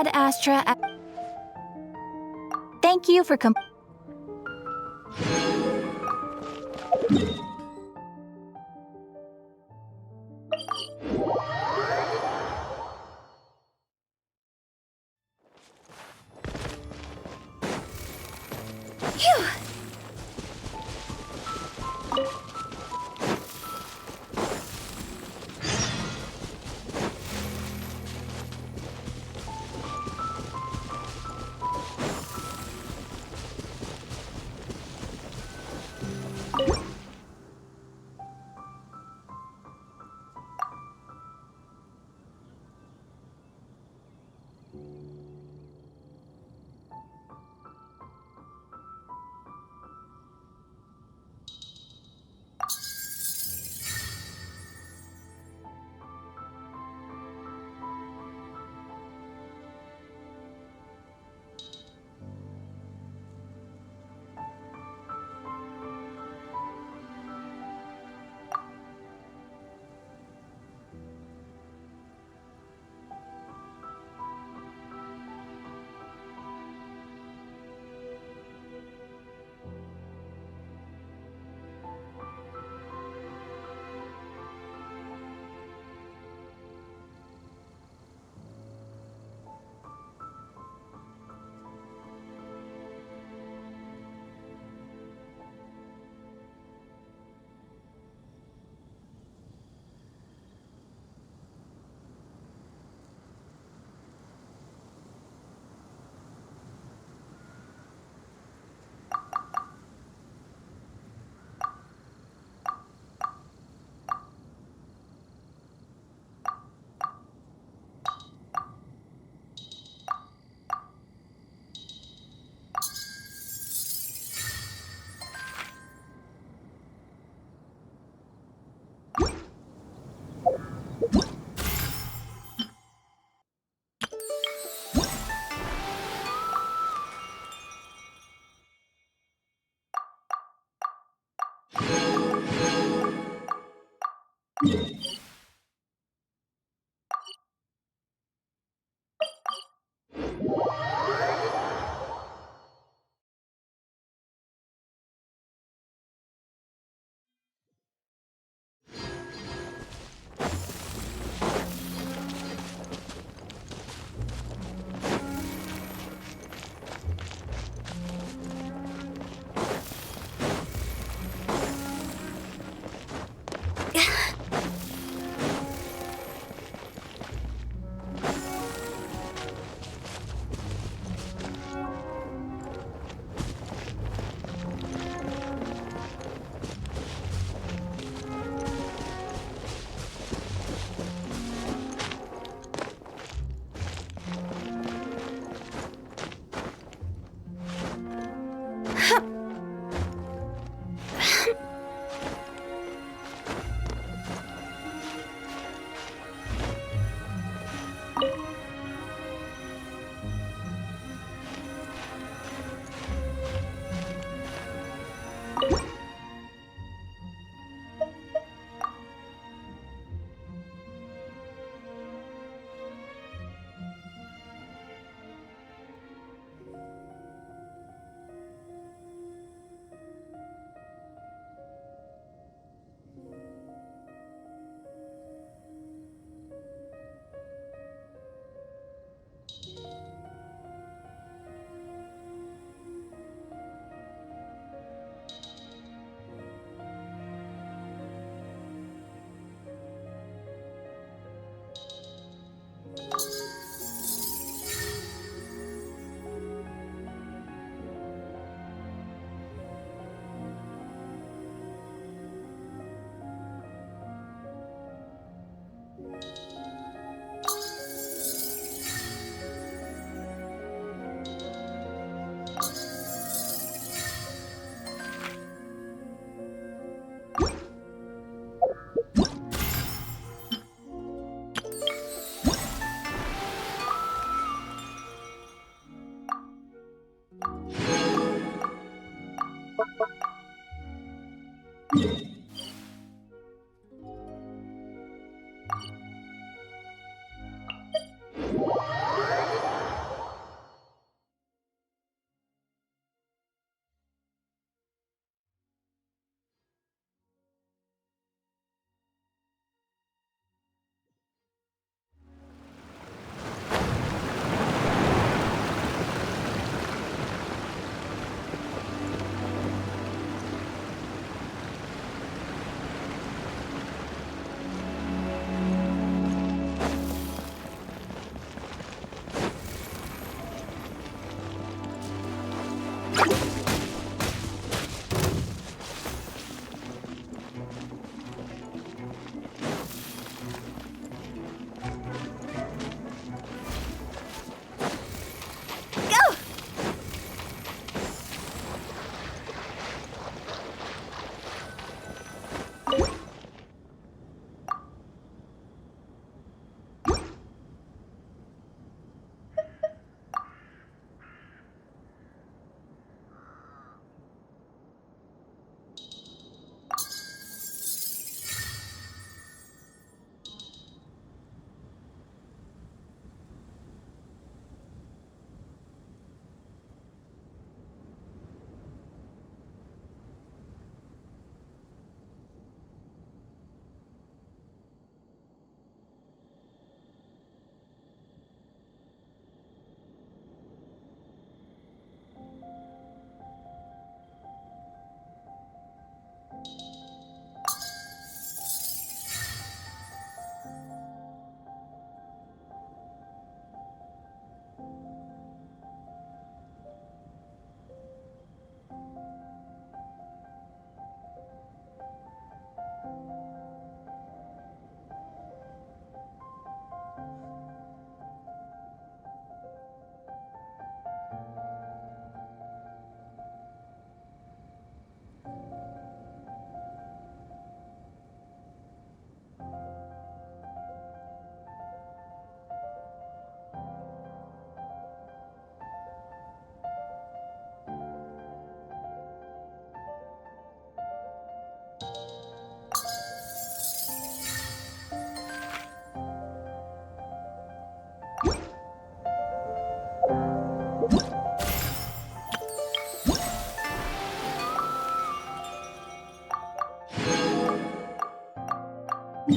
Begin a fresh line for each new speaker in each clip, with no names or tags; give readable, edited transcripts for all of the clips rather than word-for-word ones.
Ad Astra. Thank you for Phew.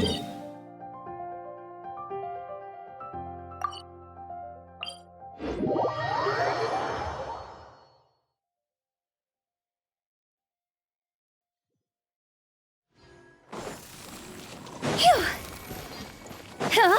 Phew! Huh?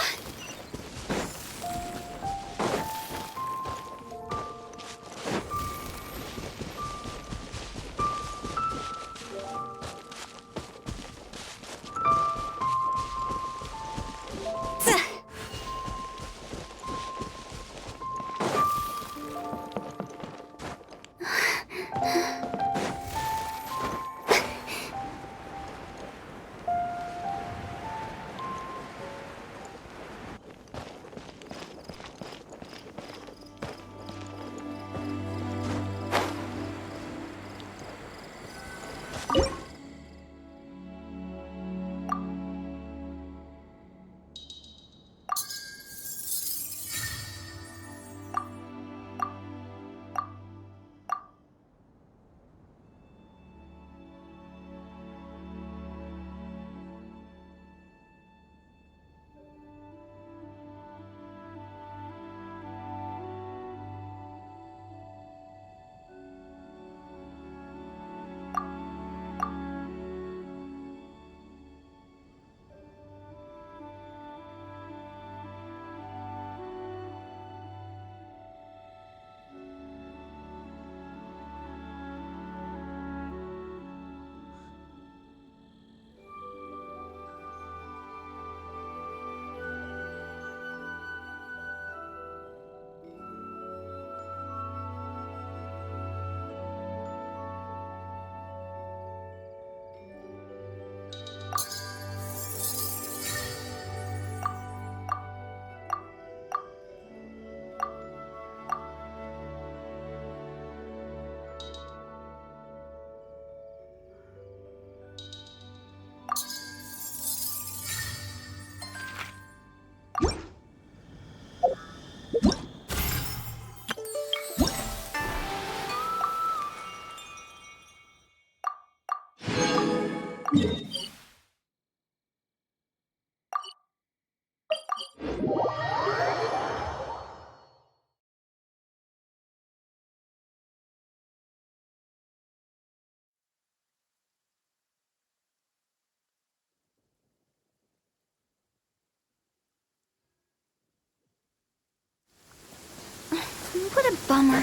What a bummer.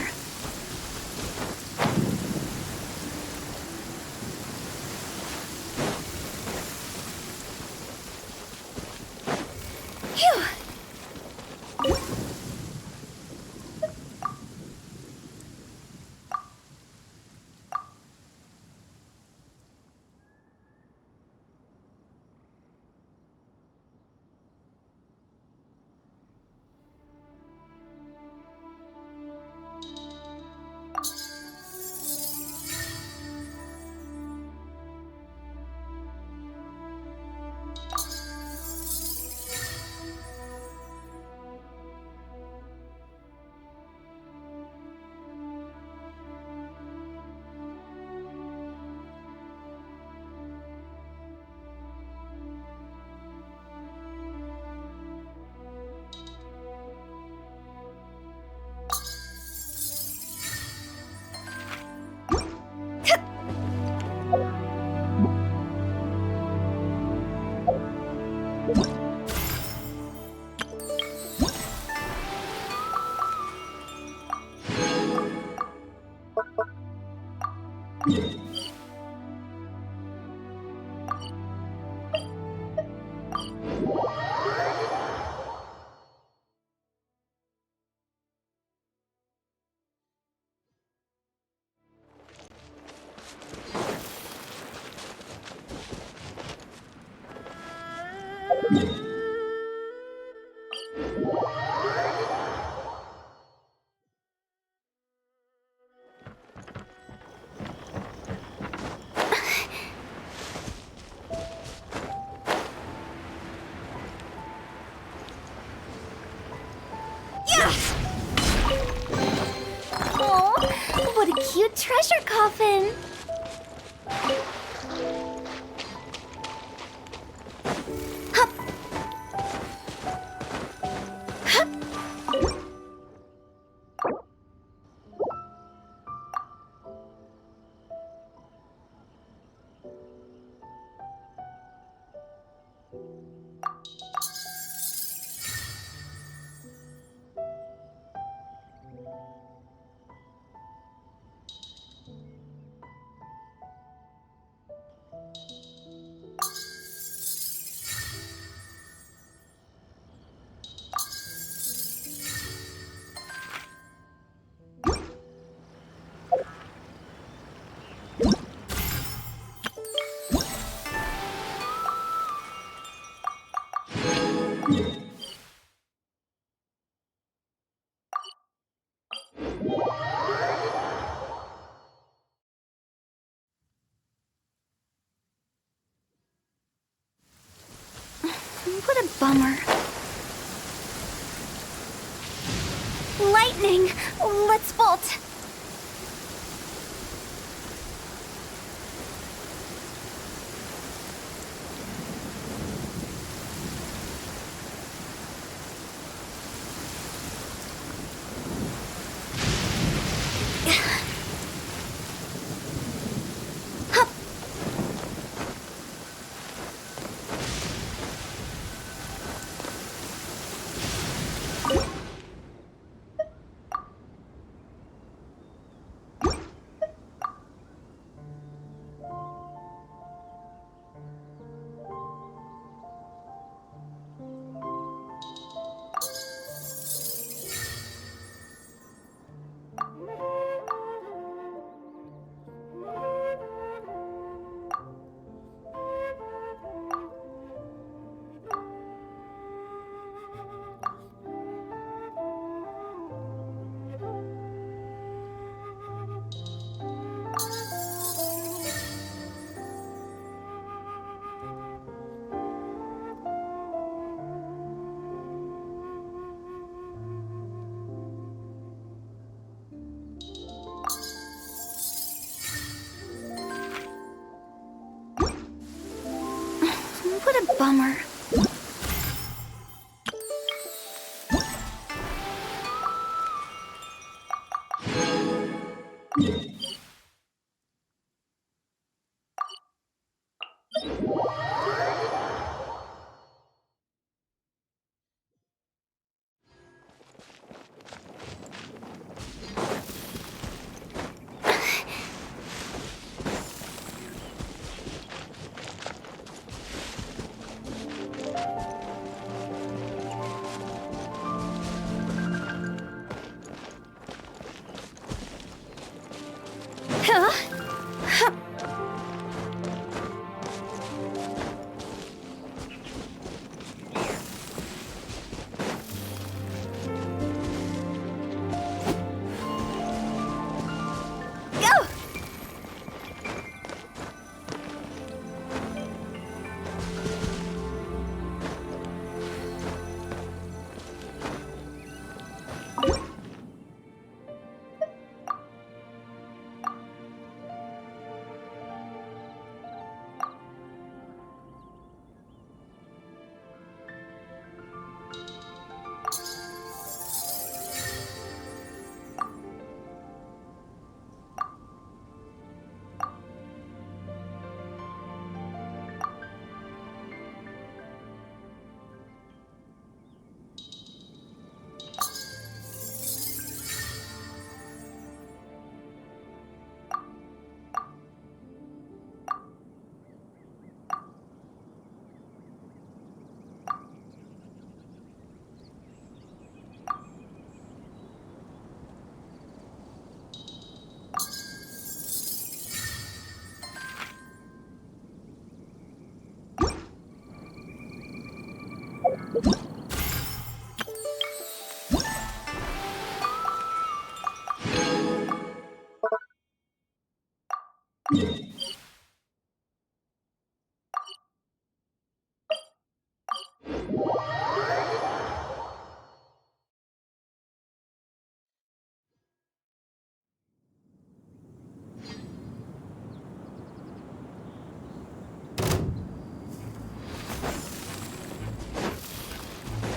Phew! Oh, what a cute treasure coffin! What a bummer. Lightning! Let's bolt! What a bummer.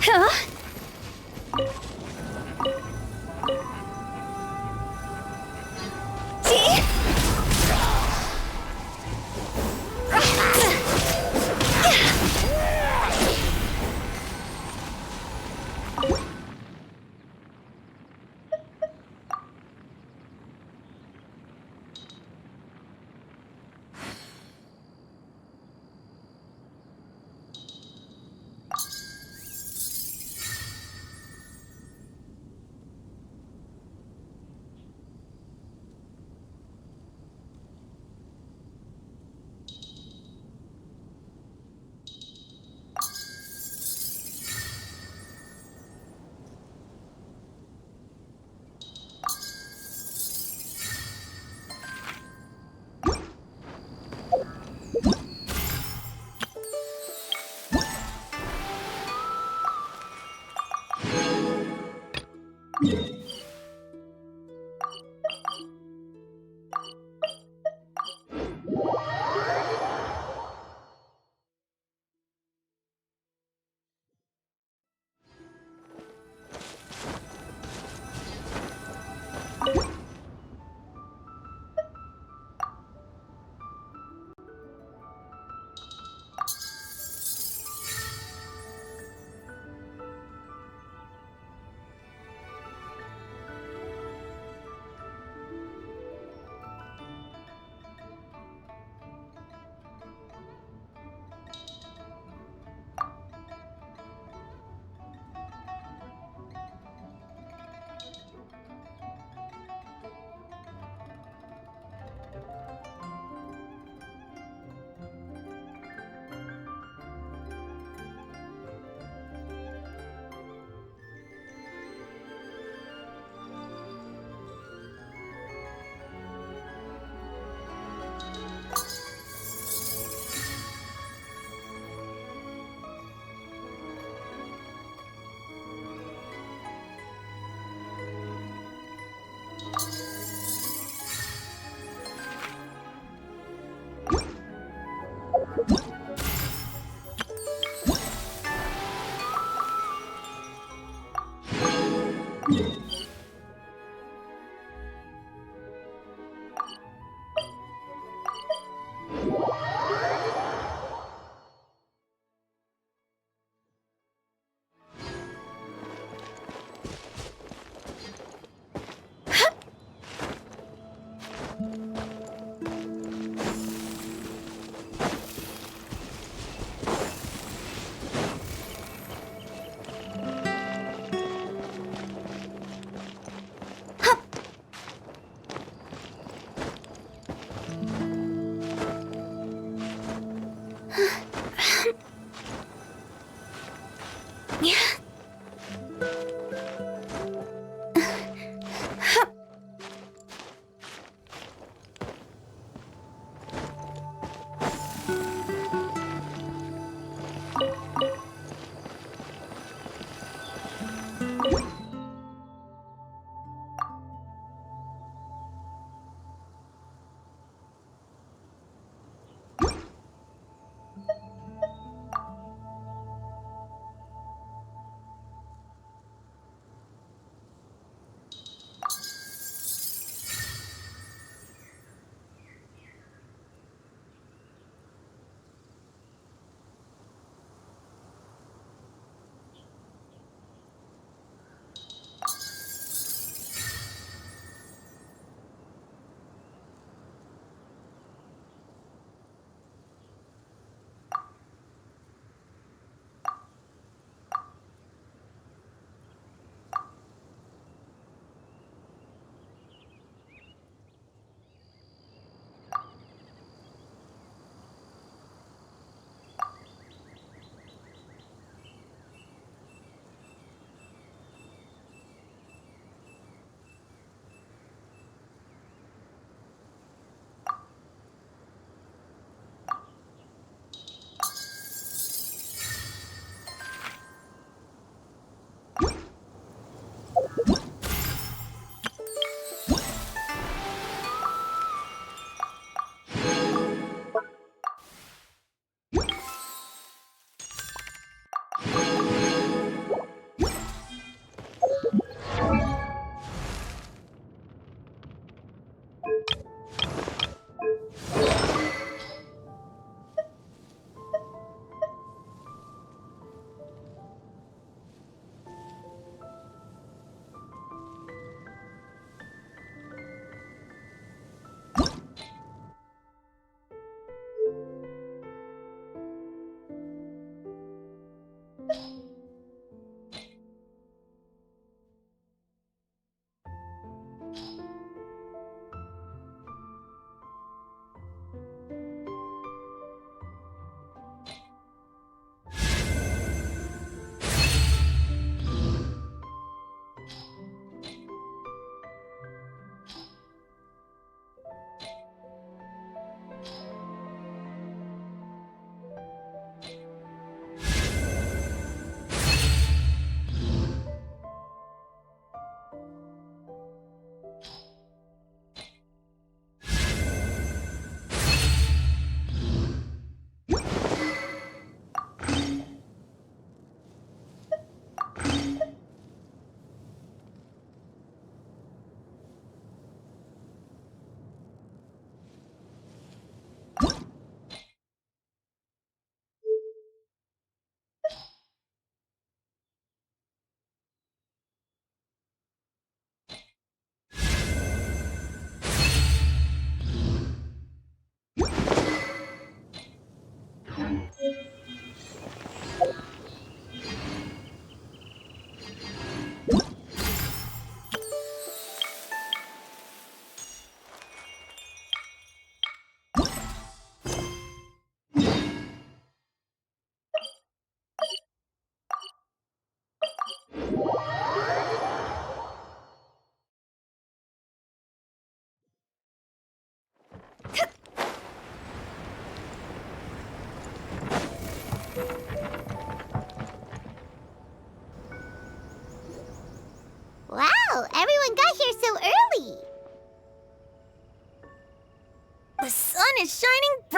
Huh? See?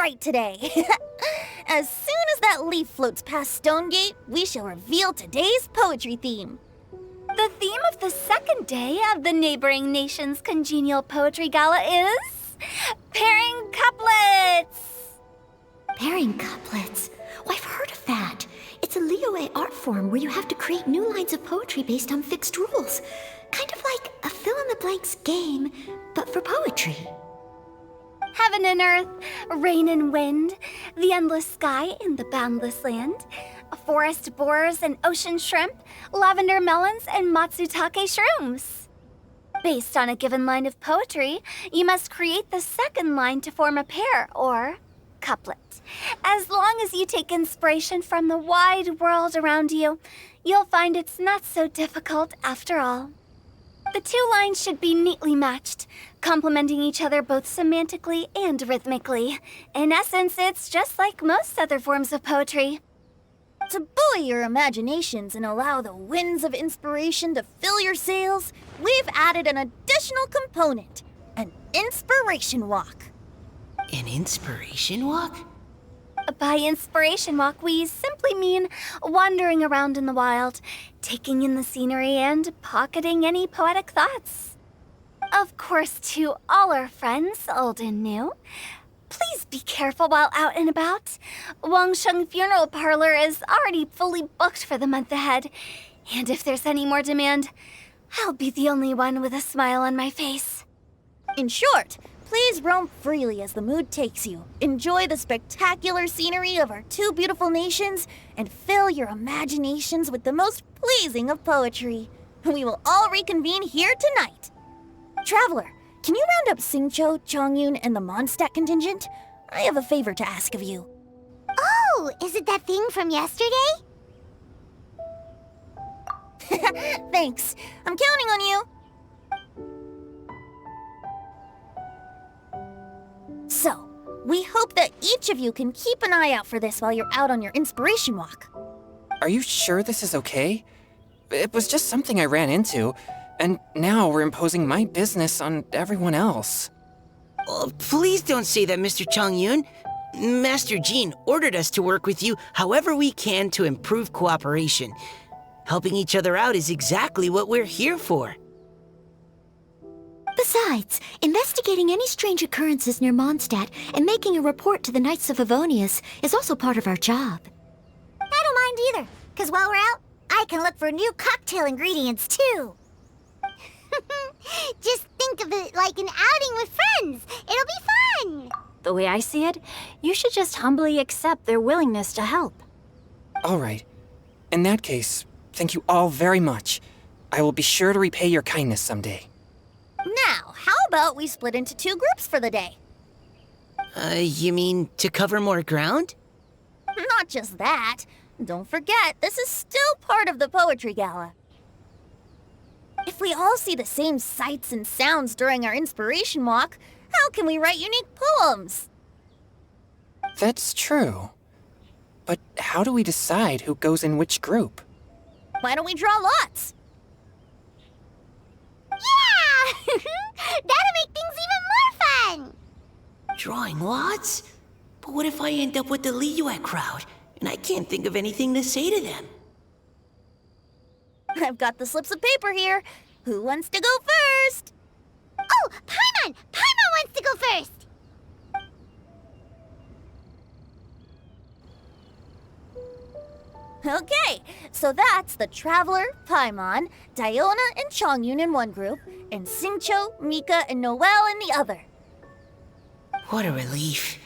right today. As soon as that leaf floats past Stonegate, we shall reveal today's poetry theme.
The theme of the second day of the neighboring nation's congenial poetry gala is pairing couplets.
Pairing couplets? Oh, I've heard of that. It's a Liyue art form where you have to create new lines of poetry based on fixed rules. Kind of like a fill-in-the-blanks game, but for poetry.
Heaven and earth, rain and wind, the endless sky and the boundless land, forest borers and ocean shrimp, lavender melons and matsutake shrooms. Based on a given line of poetry, you must create the second line to form a pair, or couplet. As long as you take inspiration from the wide world around you, you'll find it's not so difficult after all. The two lines should be neatly matched, complementing each other both semantically and rhythmically. In essence, it's just like most other forms of poetry.
To buoy your imaginations and allow the winds of inspiration to fill your sails, we've added an additional component, an inspiration walk.
An inspiration walk?
By inspiration walk, we simply mean wandering around in the wild, taking in the scenery and pocketing any poetic thoughts. Of course, to all our friends, old and new, please be careful while out and about. Wangsheng Funeral Parlor is already fully booked for the month ahead, and if there's any more demand, I'll be the only one with a smile on my face.
In short, please roam freely as the mood takes you. Enjoy the spectacular scenery of our two beautiful nations and fill your imaginations with the most pleasing of poetry. We will all reconvene here tonight. Traveler, can you round up Xingqiu, Chongyun, and the Mondstadt contingent? I have a favor to ask of you.
Oh, is it that thing from yesterday?
Thanks. I'm counting on you. So, we hope that each of you can keep an eye out for this while you're out on your inspiration walk.
Are you sure this is okay? It was just something I ran into, and now we're imposing my business on everyone else.
Oh, please don't say that, Mr. Chongyun. Master Jean ordered us to work with you however we can to improve cooperation. Helping each other out is exactly what we're here for.
Besides, investigating any strange occurrences near Mondstadt and making a report to the Knights of Avonius is also part of our job.
I don't mind either, because while we're out, I can look for new cocktail ingredients too. Just think of it like an outing with friends. It'll be fun.
The way I see it, you should just humbly accept their willingness to help.
All right. In that case, thank you all very much. I will be sure to repay your kindness someday.
Now, how about we split into two groups for the day?
You mean to cover more ground?
Not just that. Don't forget, this is still part of the Poetry Gala. If we all see the same sights and sounds during our inspiration walk, how can we write unique poems?
That's true. But how do we decide who goes in which group?
Why don't we draw lots?
Yeah! That'll make things even more fun.
Drawing lots? But what if I end up with the Liyue crowd, and I can't think of anything to say to them?
I've got the slips of paper here. Who wants to go first?
Oh, Paimon! Paimon wants to go first.
Okay, so that's the Traveler, Paimon, Diona, and Chongyun in one group, and Xingqiu, Mika, and Noelle in the other.
What a relief.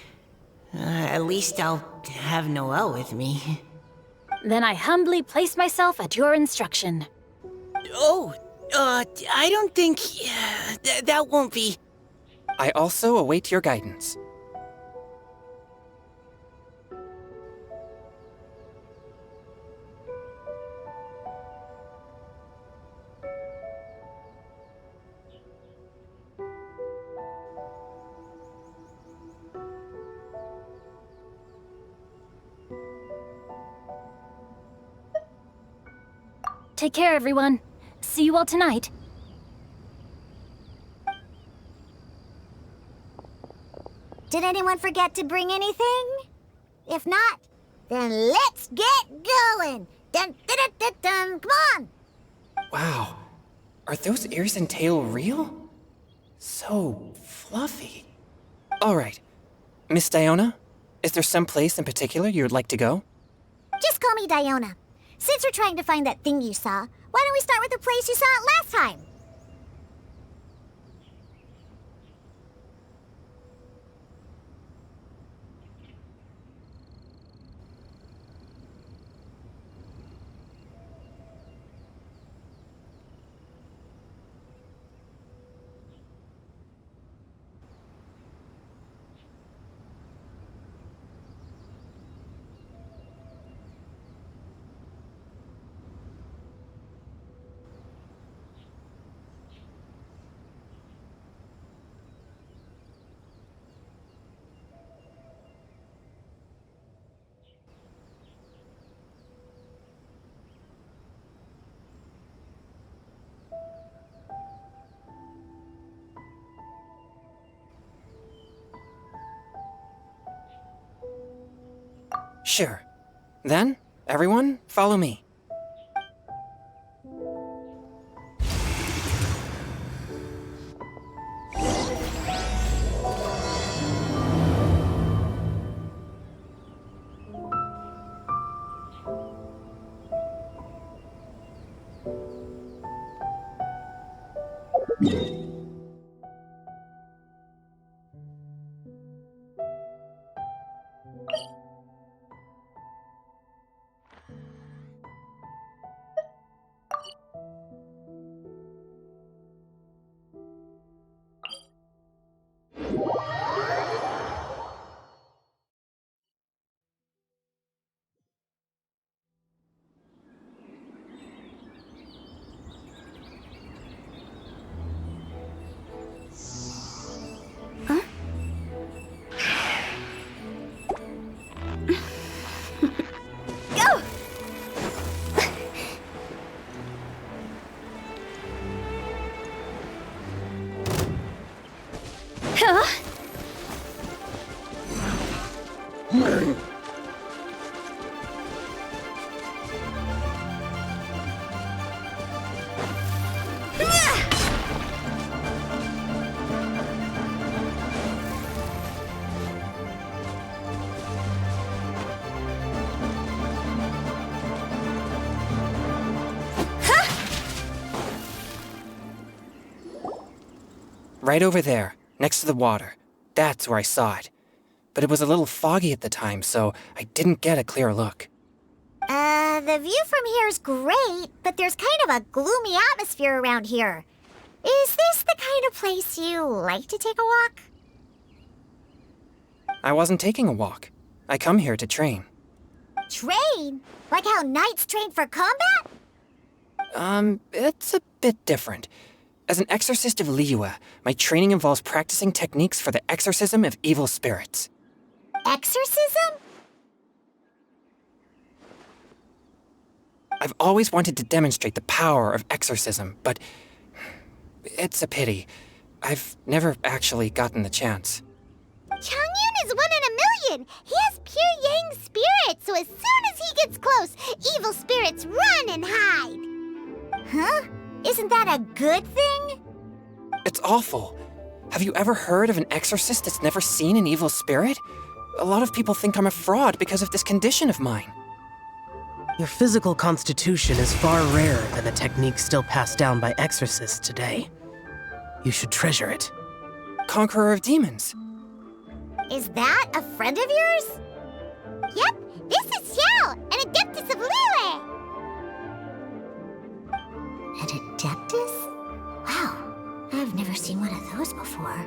At least I'll have Noelle with me.
Then I humbly place myself at your instruction.
Oh, I don't think... that won't be...
I also await your guidance.
Take care, everyone. See you all tonight.
Did Did anyone forget to bring anything? If not, then let's get going! Dun, dun, dun, dun, dun. Come on!
Wow. Are those ears and tail real? So fluffy. All right. Miss Diona, is there some place in particular you would like to go?
Just call me Diona. Since we're trying to find that thing you saw, why don't we start with the place you saw it last time?
Sure. Then, everyone, follow me. Right over there, next to the water. That's where I saw it. But it was a little foggy at the time, so I didn't get a clear look.
The view from here is great, but there's kind of a gloomy atmosphere around here. Is this the kind of place you like to take a walk?
I wasn't taking a walk. I come here to train.
Train? Like how knights train for combat?
It's a bit different. As an exorcist of Liyue, my training involves practicing techniques for the exorcism of evil spirits.
Exorcism?
I've always wanted to demonstrate the power of exorcism, but it's a pity. I've never actually gotten the chance.
Changyun is 1 in a million! He has pure yang spirit, so as soon as he gets close, evil spirits run and hide! Huh? Isn't that a good thing?
It's awful. Have you ever heard of an exorcist that's never seen an evil spirit? A lot of people think I'm a fraud because of this condition of mine.
Your physical constitution is far rarer than the technique still passed down by exorcists today. You should treasure it.
Conqueror of demons.
Is that a friend of yours? Yep, this is Xiao, an adeptus of Liyue!
An adeptus? Wow, I've never seen one of those before.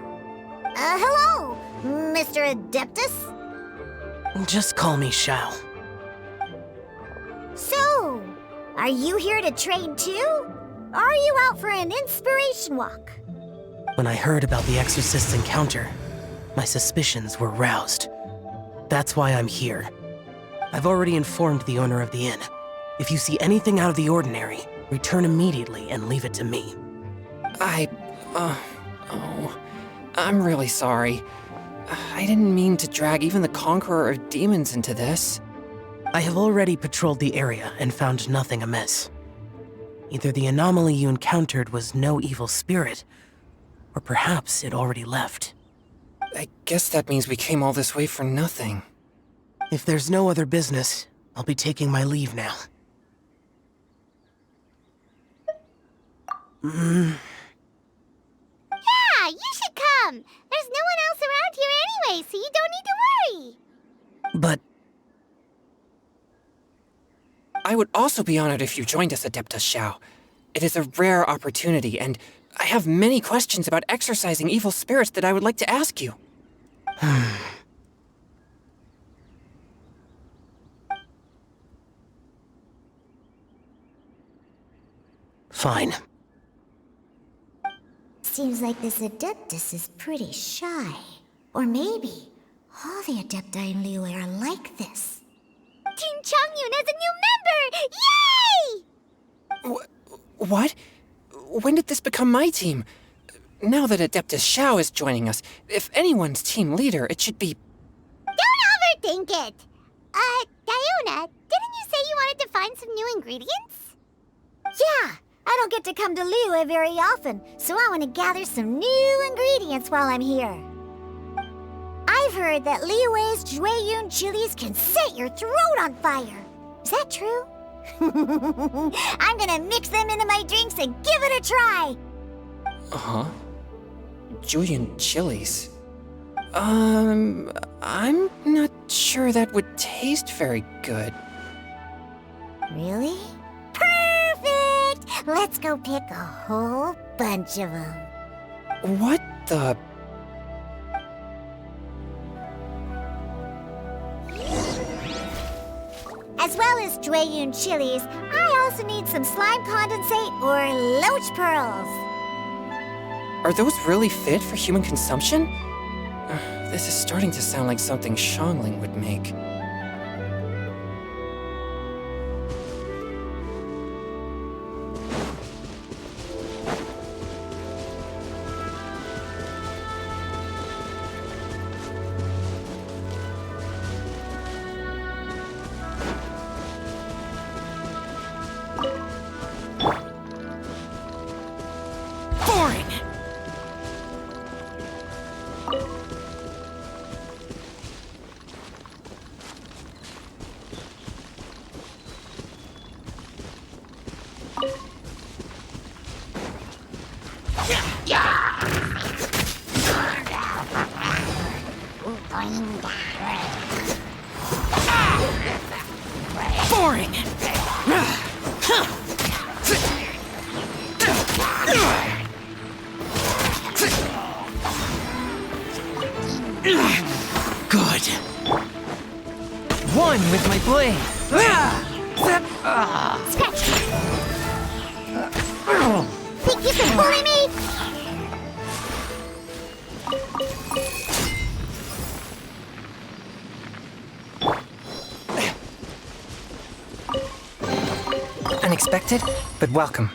Hello, Mr. Adeptus?
Just call me Xiao.
So, are you here to train too? Or are you out for an inspiration walk?
When I heard about the exorcist's encounter, my suspicions were roused. That's why I'm here. I've already informed the owner of the inn. If you see anything out of the ordinary, return immediately and leave it to me.
I'm really sorry. I didn't mean to drag even the Conqueror of Demons into this.
I have already patrolled the area and found nothing amiss. Either the anomaly you encountered was no evil spirit, or perhaps it already left.
I guess that means we came all this way for nothing.
If there's no other business, I'll be taking my leave now.
Yeah, you should come. There's no one else around here anyway, so you don't need to worry.
But
I would also be honored if you joined us, Adeptus Xiao. It is a rare opportunity, and I have many questions about exorcising evil spirits that I would like to ask you.
fine.
Seems like this Adeptus is pretty shy. Or maybe all the Adepti in Liyue are like this.
Team Changyun has a new member! Yay!
What? When did this become my team? Now that Adeptus Xiao is joining us, if anyone's team leader, it should be...
Don't overthink it! Diona, didn't you say you wanted to find some new ingredients?
Yeah, I don't get to come to Liyue very often, so I want to gather some new ingredients while I'm here. I've heard that Liyue's Jueyun chilies can set your throat on fire. Is that true? I'm gonna mix them into my drinks and give it a try.
Huh? Julian chilies? I'm not sure that would taste very good.
Really? Perfect! Let's go pick a whole bunch of them.
What the...
As well as Jueyun chilies, I also need some slime condensate or loach pearls.
Are those really fit for human consumption? This is starting to sound like something Xiangling would make.
Boring! Good. One with my blade.
Scratch! Think you can bully me?
Unexpected, but welcome.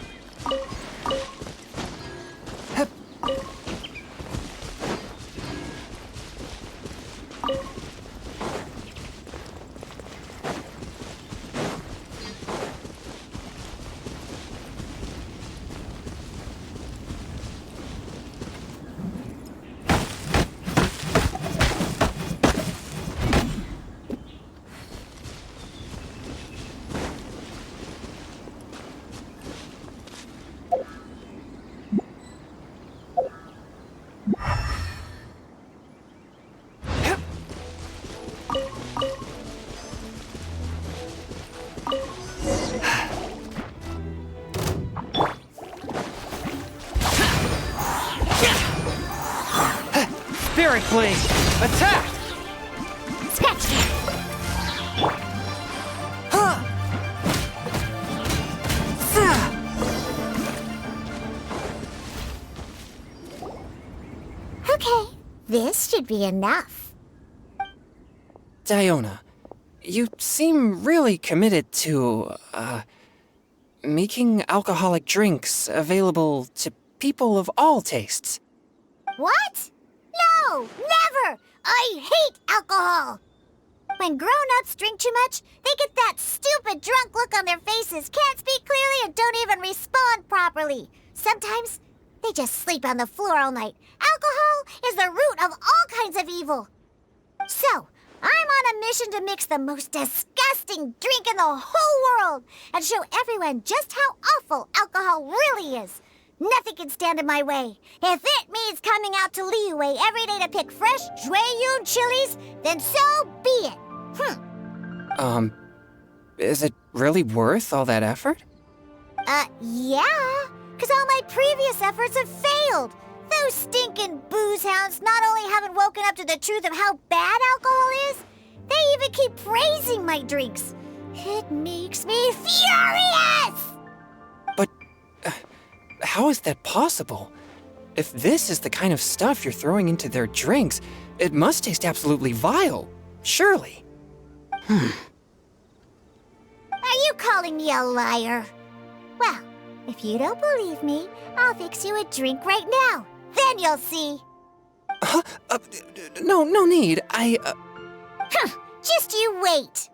Spirit Blade! Attack!
Scratch!
Okay, this should be enough.
Diona, you seem really committed to, making alcoholic drinks available to people of all tastes.
What? No, never!
I hate alcohol! When grown-ups drink too much, they get that stupid drunk look on their faces, can't speak clearly, and don't even respond properly. Sometimes, they just sleep on the floor all night. Alcohol is the root of all kinds of evil. So, I'm on a mission to mix the most disgusting drink in the whole world and show everyone just how awful alcohol really is. Nothing can stand in my way. If it means coming out to Liyue every day to pick fresh Jueyun chilies, then so be it.
Is it really worth all that effort?
Yeah, because all my previous efforts have failed. Those stinking booze hounds not only haven't woken up to the truth of how bad alcohol is, they even keep praising my drinks. It makes me furious!
But how is that possible? If this is the kind of stuff you're throwing into their drinks, it must taste absolutely vile, surely.
Are you calling me a liar? Well, if you don't believe me, I'll fix you a drink right now. Then you'll see.
No need.
Just you wait.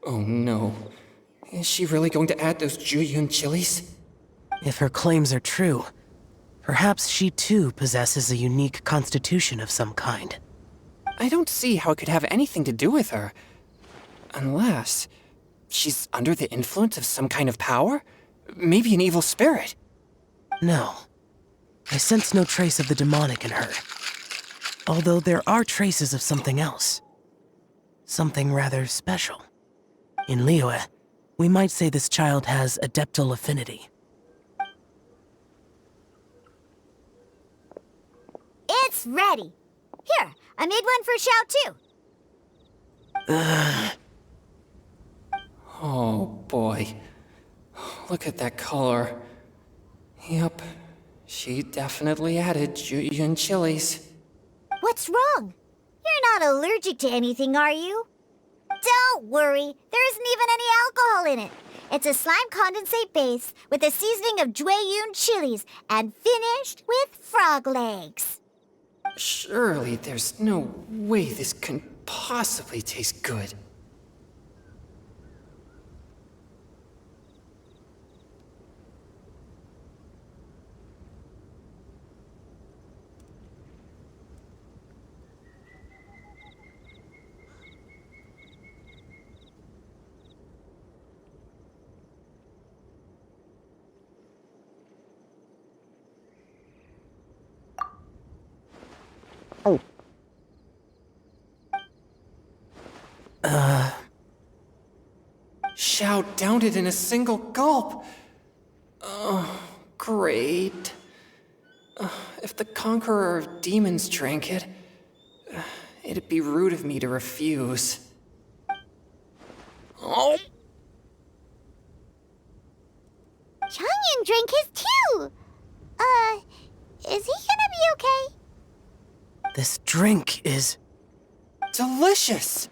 Oh no. Is she really going to add those Jueyun chilies?
If her claims are true, perhaps she too possesses a unique constitution of some kind.
I don't see how it could have anything to do with her. Unless she's under the influence of some kind of power? Maybe an evil spirit.
No. I sense no trace of the demonic in her. Although there are traces of something else. Something rather special. In Liyue, we might say this child has adeptal affinity.
It's ready. Here, I made one for Xiao too.
Oh boy. Look at that color. Yep. She definitely added Jueyun chilies.
What's wrong? You're not allergic to anything, are you? Don't worry, there isn't even any alcohol in it. It's a slime condensate base with a seasoning of Jueyun chilies and finished with frog legs.
Surely there's no way this can possibly taste good. Xiao downed it in a single gulp. Oh, great. If the Conqueror of Demons drank it, it'd be rude of me to refuse. Oh!
Changyan drank his too. Is he gonna be okay?
This drink is...
delicious!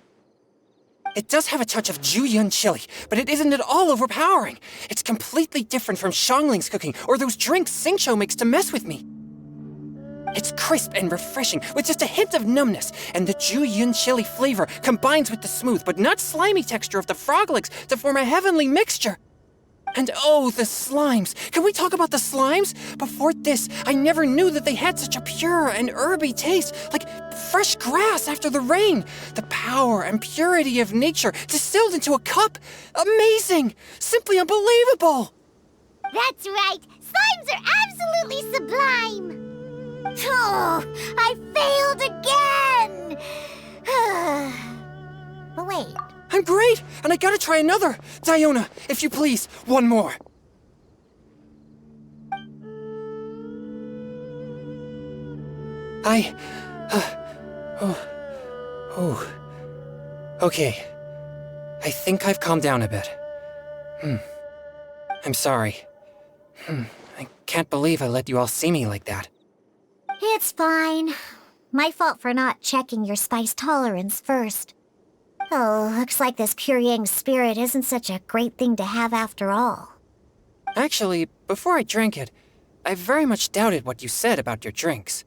It does have a touch of Jueyun chili, but it isn't at all overpowering. It's completely different from Xiangling's cooking or those drinks Xingqiu makes to mess with me. It's crisp and refreshing, with just a hint of numbness, and the Jueyun chili flavor combines with the smooth but not slimy texture of the frog legs to form a heavenly mixture. And oh, the slimes! Can we talk about the slimes? Before this, I never knew that they had such a pure and herby taste, like fresh grass after the rain. The power and purity of nature distilled into a cup. Amazing! Simply unbelievable!
That's right. Slimes are absolutely sublime. Oh, I failed again. But wait.
I'm great, and I gotta try another. Diona, if you please, one more. Okay. I think I've calmed down a bit. I'm sorry. I can't believe I let you all see me like that.
It's fine. My fault for not checking your spice tolerance first. Oh, looks like this pure yang spirit isn't such a great thing to have after all.
Actually, before I drank it, I very much doubted what you said about your drinks.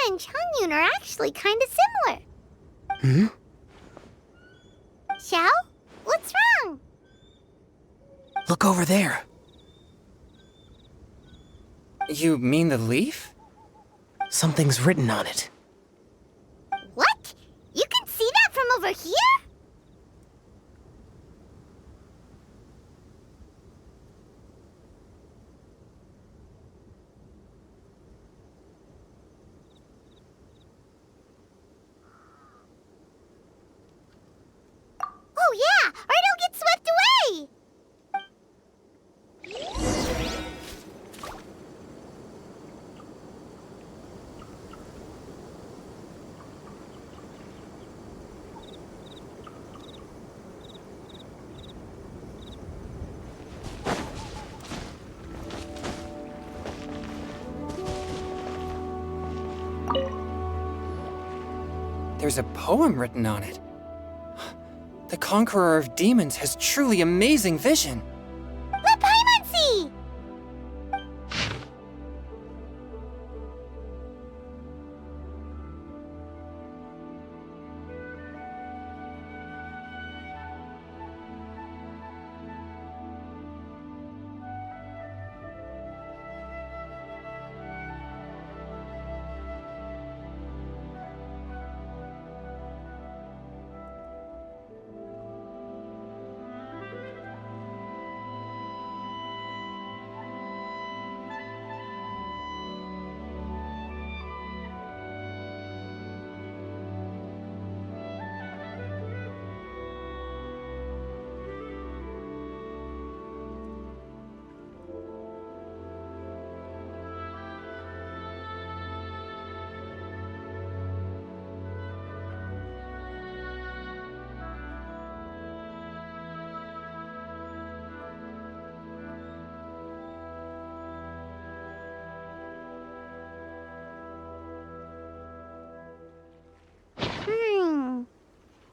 and Chongyun are actually kind of similar.
Hmm?
Xiao? What's wrong?
Look over there.
You mean the leaf?
Something's written on it.
What? You can see that from over here? Oh yeah, or it'll get swept away!
There's a poem written on it. The Conqueror of Demons has truly amazing vision.
Let Paimon see!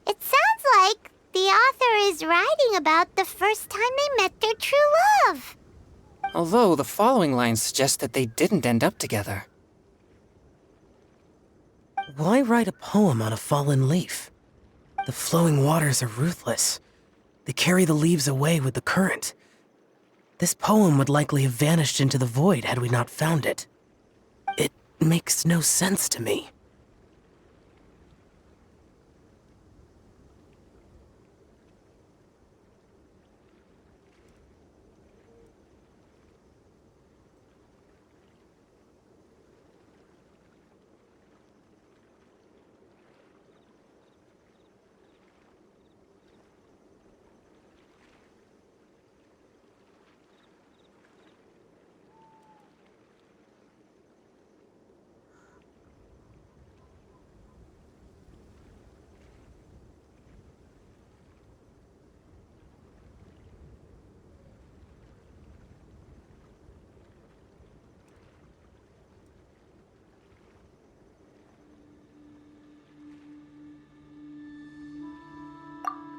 It sounds like the author is writing about the first time they met their true love.
Although the following lines suggest that they didn't end up together.
Why write a poem on a fallen leaf? The flowing waters are ruthless. They carry the leaves away with the current. This poem would likely have vanished into the void had we not found it. It makes no sense to me.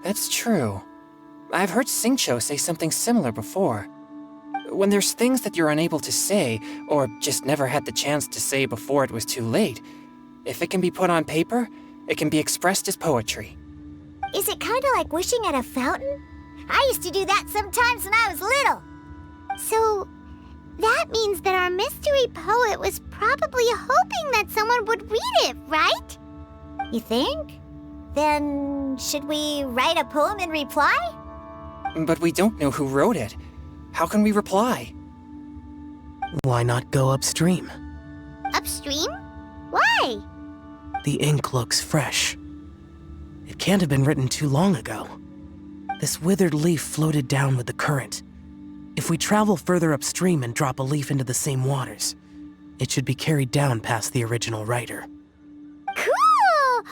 That's true. I've heard Xingqiu say something similar before. When there's things that you're unable to say, or just never had the chance to say before it was too late, if it can be put on paper, it can be expressed as poetry.
Is it kind of like wishing at a fountain? I used to do that sometimes when I was little. So, that means that our mystery poet was probably hoping that someone would read it, right? You think? Then, should we write a poem in reply?
But we don't know who wrote it. How can we reply?
Why not go upstream?
Upstream? Why?
The ink looks fresh. It can't have been written too long ago. This withered leaf floated down with the current. If we travel further upstream and drop a leaf into the same waters, it should be carried down past the original writer.
Cool!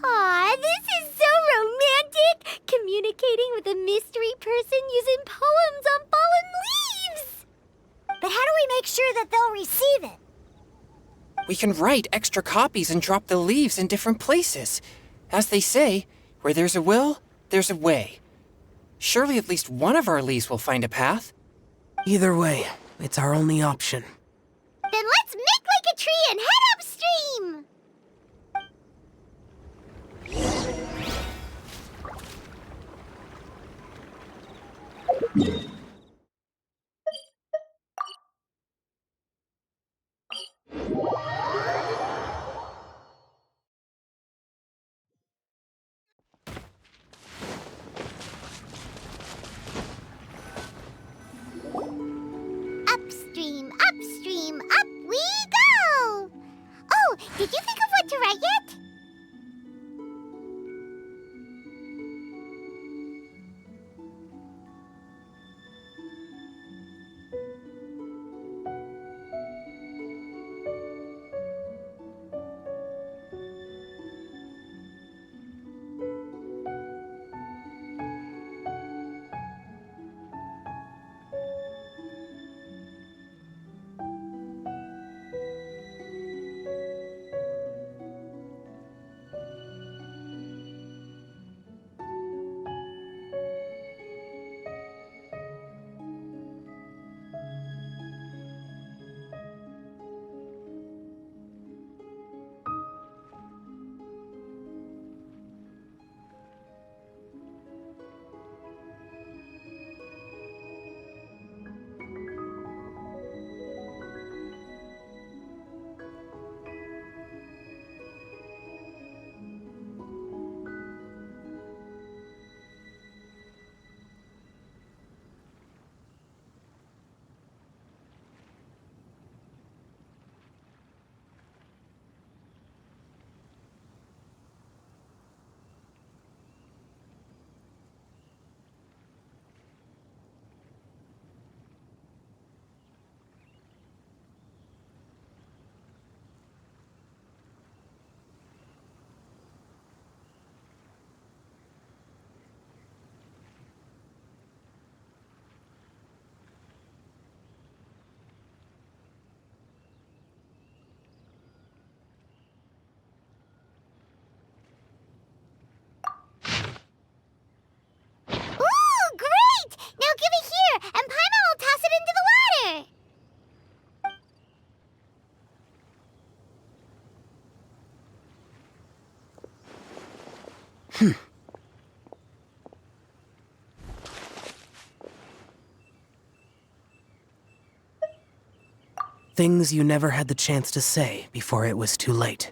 Aw, this is so romantic! Communicating with a mystery person using poems on fallen leaves! But how do we make sure that they'll receive it?
We can write extra copies and drop the leaves in different places. As they say, where there's a will, there's a way. Surely at least one of our leaves will find a path.
Either way, it's our only option.
Then let's make like a tree and head upstream! Upstream, upstream, up we go! Oh, did you think of what to write yet? Ooh, great! Now give it here, and Paimon will toss it into the water!
Things you never had the chance to say before it was too late.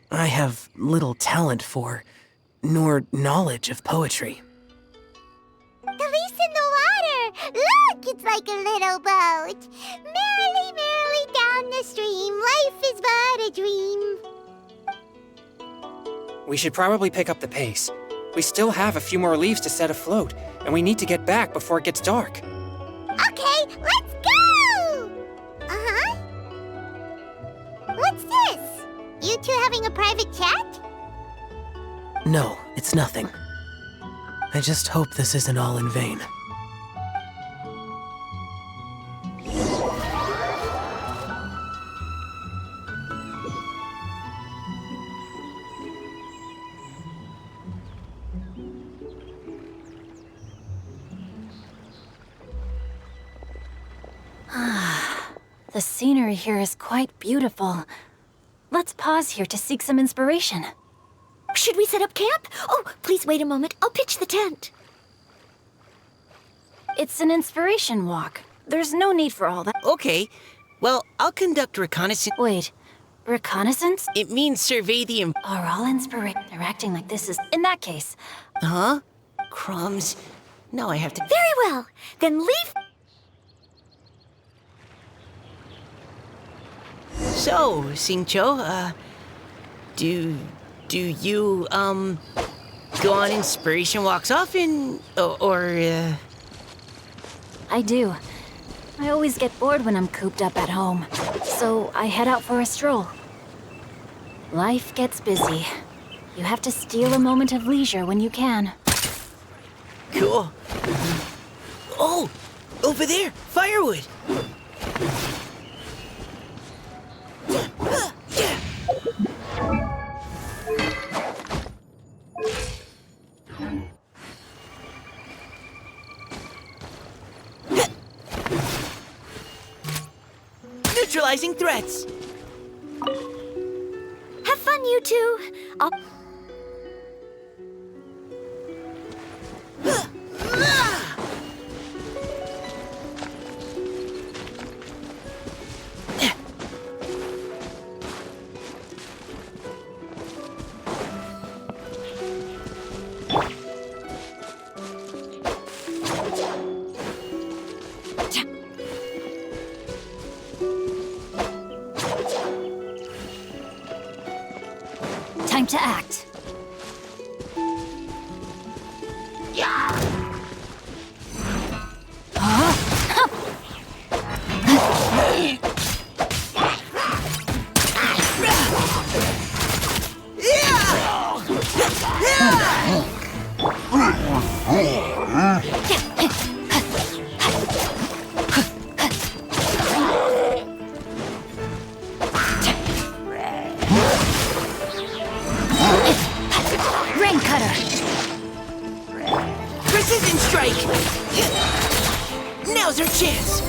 I have little talent for, nor knowledge of poetry.
The leaf's in the water! Look, it's like a little boat! Merrily, merrily down the stream, life is but a dream.
We should probably pick up the pace. We still have a few more leaves to set afloat, and we need to get back before it gets dark.
Okay, let's go! Uh-huh. What's this? You two having a private chat?
No, it's nothing. I just hope this isn't all in vain.
The scenery here is quite beautiful. Let's pause here to seek some inspiration.
Should we set up camp? Oh, please wait a moment. I'll pitch the tent.
It's an inspiration walk. There's no need for all that.
Okay, well, I'll conduct reconnaissance.
Wait, reconnaissance?
It means survey the...
Are all inspiration they're acting like this is... In that case,
Huh? Crumbs. Now I have to...
Very well. Then leave.
So, Xingqiu, do you, go on inspiration walks often?
I do. I always get bored when I'm cooped up at home, so I head out for a stroll. Life gets busy. You have to steal a moment of leisure when you can.
Cool. Oh, over there, firewood. Neutralizing threats.
Have fun, you two. I'll...
Rain cutter.
Precision strike! Now's our chance!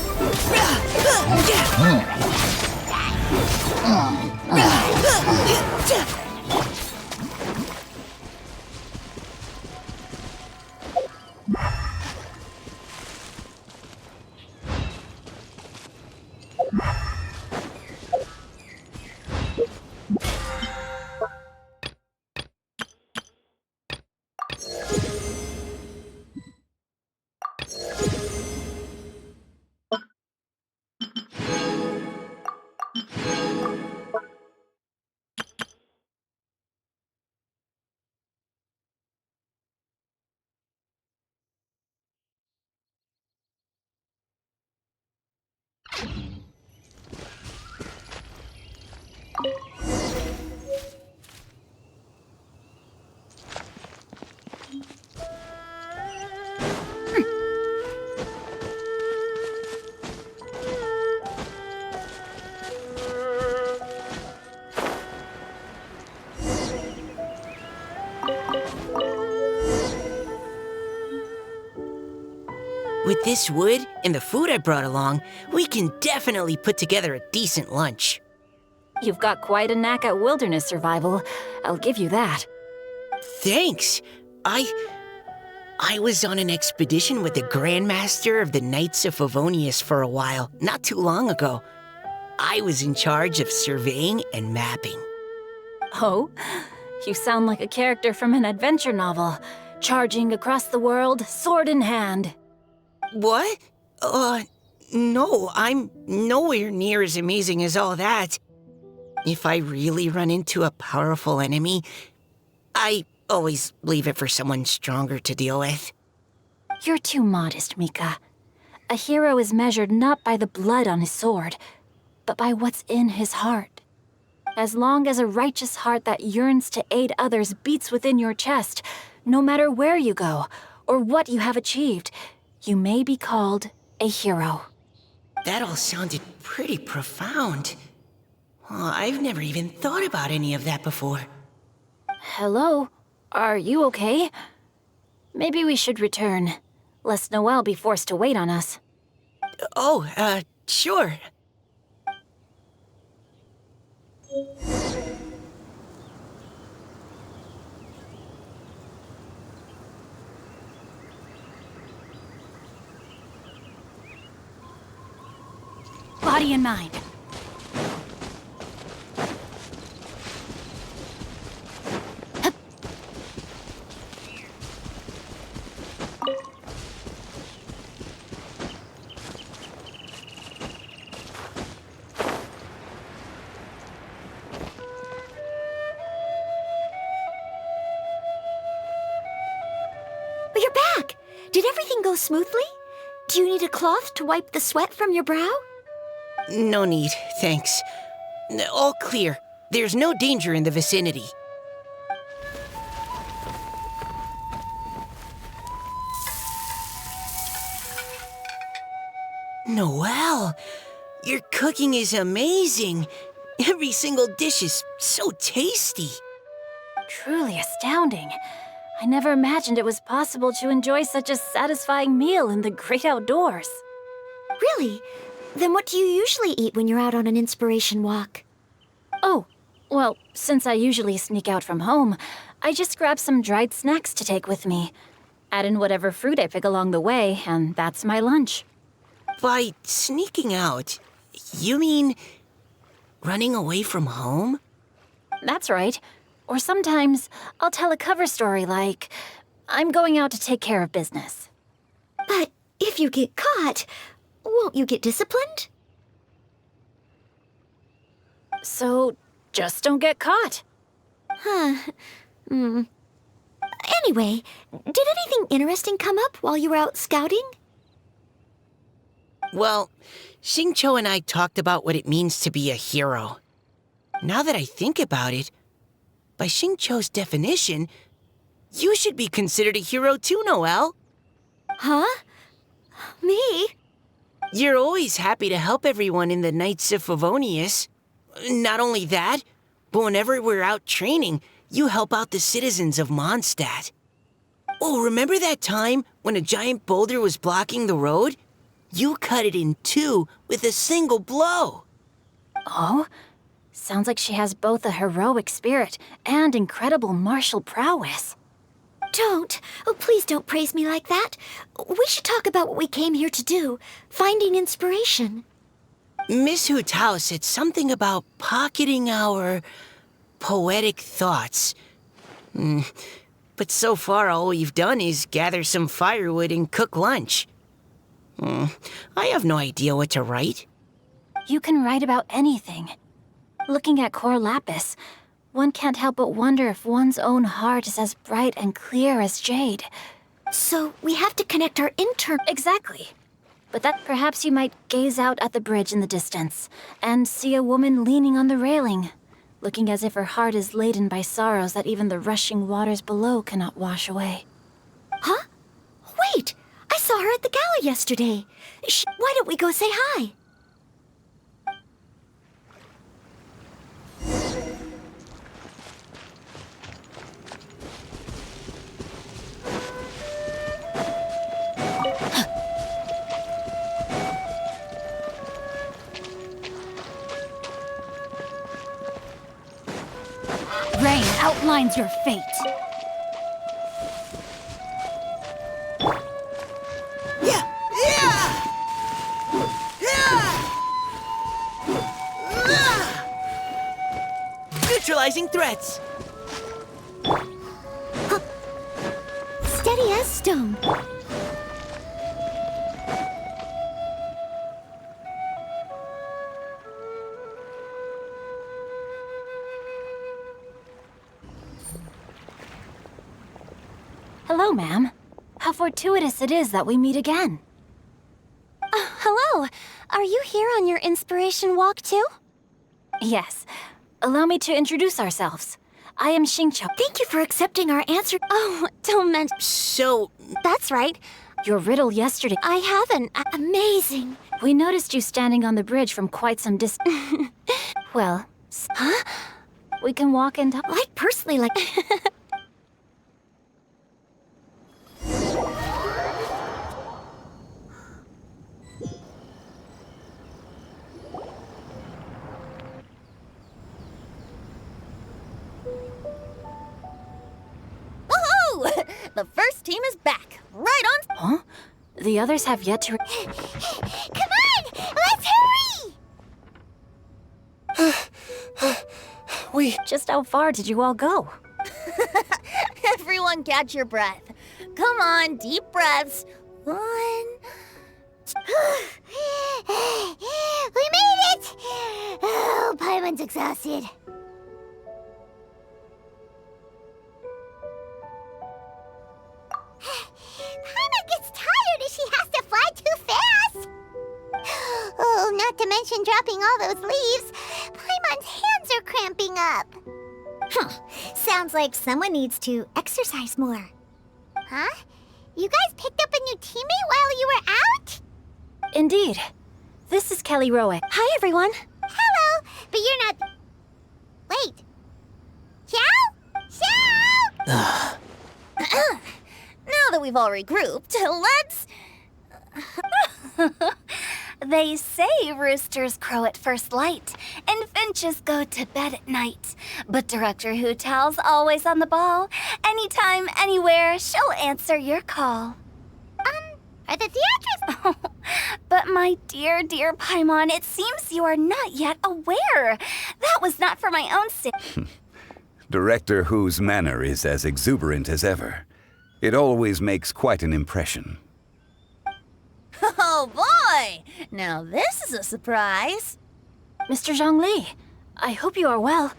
With this wood and the food I brought along, we can definitely put together a decent lunch.
You've got quite a knack at wilderness survival. I'll give you that.
Thanks. I was on an expedition with the Grandmaster of the Knights of Favonius for a while, not too long ago. I was in charge of surveying and mapping.
Oh? You sound like a character from an adventure novel, charging across the world, sword in hand.
What? No, I'm nowhere near as amazing as all that. If I really run into a powerful enemy, I always leave it for someone stronger to deal with.
You're too modest, Mika. A hero is measured not by the blood on his sword, but by what's in his heart. As long as a righteous heart that yearns to aid others beats within your chest, no matter where you go or what you have achieved, you may be called a hero.
That all sounded pretty profound. I've never even thought about any of that before.
Hello? Are you okay? Maybe we should return, lest Noelle be forced to wait on us.
Sure.
Body and mind.
You're back! Did everything go smoothly? Do you need a cloth to wipe the sweat from your brow?
No need, thanks. All clear. There's no danger in the vicinity. Noelle, your cooking is amazing. Every single dish is so tasty.
Truly astounding. I never imagined it was possible to enjoy such a satisfying meal in the great outdoors.
Really? Then what do you usually eat when you're out on an inspiration walk?
Oh, well, since I usually sneak out from home, I just grab some dried snacks to take with me. Add in whatever fruit I pick along the way, and that's my lunch.
By sneaking out, you mean running away from home?
That's right. Or sometimes I'll tell a cover story like, I'm going out to take care of business.
But if you get caught, won't you get disciplined?
So just don't get caught.
Anyway, did anything interesting come up while you were out scouting?
Well, Xingqiu and I talked about what it means to be a hero. Now that I think about it, by Xingqiu's definition, You should be considered a hero too, Noelle.
Huh? Me?
You're always happy to help everyone in the Knights of Favonius. Not only that, but whenever we're out training, you help out the citizens of Mondstadt. Oh, remember that time when a giant boulder was blocking the road? You cut it in two with a single blow.
Oh? Sounds like she has both a heroic spirit and incredible martial prowess.
Don't. Oh, please don't praise me like that. We should talk about what we came here to do. Finding inspiration.
Miss Hu Tao said something about pocketing our poetic thoughts. But so far all we've done is gather some firewood and cook lunch. I have no idea what to write.
You can write about anything. Looking at Cor Lapis, one can't help but wonder if one's own heart is as bright and clear as jade.
So we have to connect our internal...
Exactly. But that perhaps you might gaze out at the bridge in the distance and see a woman leaning on the railing, looking as if her heart is laden by sorrows that even the rushing waters below cannot wash away.
Huh? Wait! I saw her at the gala yesterday. Why don't we go say hi?
Rain outlines your fate.
Neutralizing threats.
Steady as stone.
Hello, ma'am. How fortuitous it is that we meet again.
Hello. Are you here on your inspiration walk too?
Yes. Allow me to introduce ourselves. I am Xingqiu.
Thank you for accepting our answer.
Oh, don't mention.
So,
That's right.
Your riddle yesterday.
I haven't.
Amazing.
We noticed you standing on the bridge from quite some distance. Well,
Huh?
we can walk and talk.
Like personally, like...
Woohoo! The first team is back. Right on.
Huh? The others have yet to...
Come on! Let's hurry!
Just how far did you all go?
Everyone catch your breath. Come on, deep breaths. 1.
We made it! Oh, Paimon's exhausted. Paimon gets tired if she has to fly too fast. Oh, not to mention dropping all those leaves. Paimon's hands are cramping up. Sounds like someone needs to exercise more. Huh? You guys picked up a new teammate while you were out?
Indeed. This is Kelly Rowick.
Hi, everyone. Hello, but you're not... Wait. Xiao? Xiao!
Now that we've all regrouped, let's...
They say roosters crow at first light, and finches go to bed at night. But Director Hu Tao's always on the ball. Anytime, anywhere, she'll answer your call.
Are the theatrics...
But my dear, dear Paimon, it seems you are not yet aware. That was not for my own sake.
Director Hu's manner is as exuberant as ever. It always makes quite an impression.
Oh boy! Now this is a surprise.
Mr. Zhongli, I hope you are well.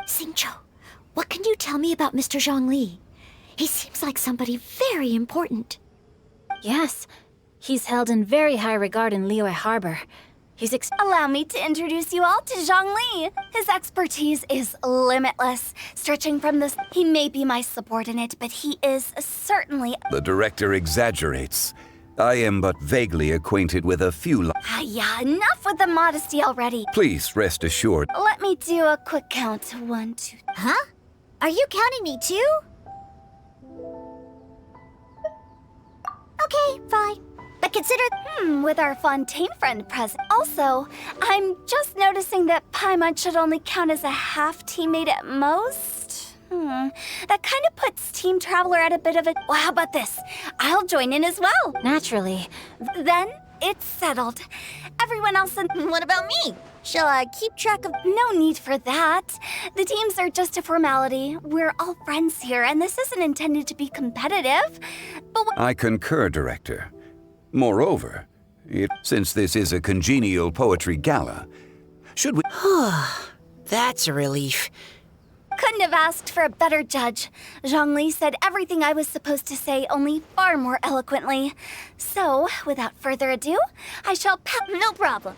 Xingqiu, what can you tell me about Mr. Zhongli? He seems like somebody very important.
Yes, he's held in very high regard in Liyue Harbor.
Allow me to introduce you all to Zhongli. His expertise is limitless, stretching from this. He may be my subordinate, but he is certainly.
The director exaggerates. I am but vaguely acquainted with a few.
Yeah, enough with the modesty already.
Please rest assured.
Let me do a quick count. 1, 2.
Huh? Are you counting me too? Okay, fine. But consider.
With our Fontaine friend present. Also, I'm just noticing that Paimon should only count as a half teammate at most. That kind of puts Team Traveler at a bit of a. Well, how about this? I'll join in as well.
Naturally.
Then it's settled. Everyone else in.
What about me? Shall I keep track of.
No need for that. The teams are just a formality. We're all friends here, and this isn't intended to be competitive. But.
I concur, Director. Moreover, since this is a congenial poetry gala, should we...
That's a relief.
Couldn't have asked for a better judge. Zhongli said everything I was supposed to say, only far more eloquently. So, without further ado, I shall
No problem.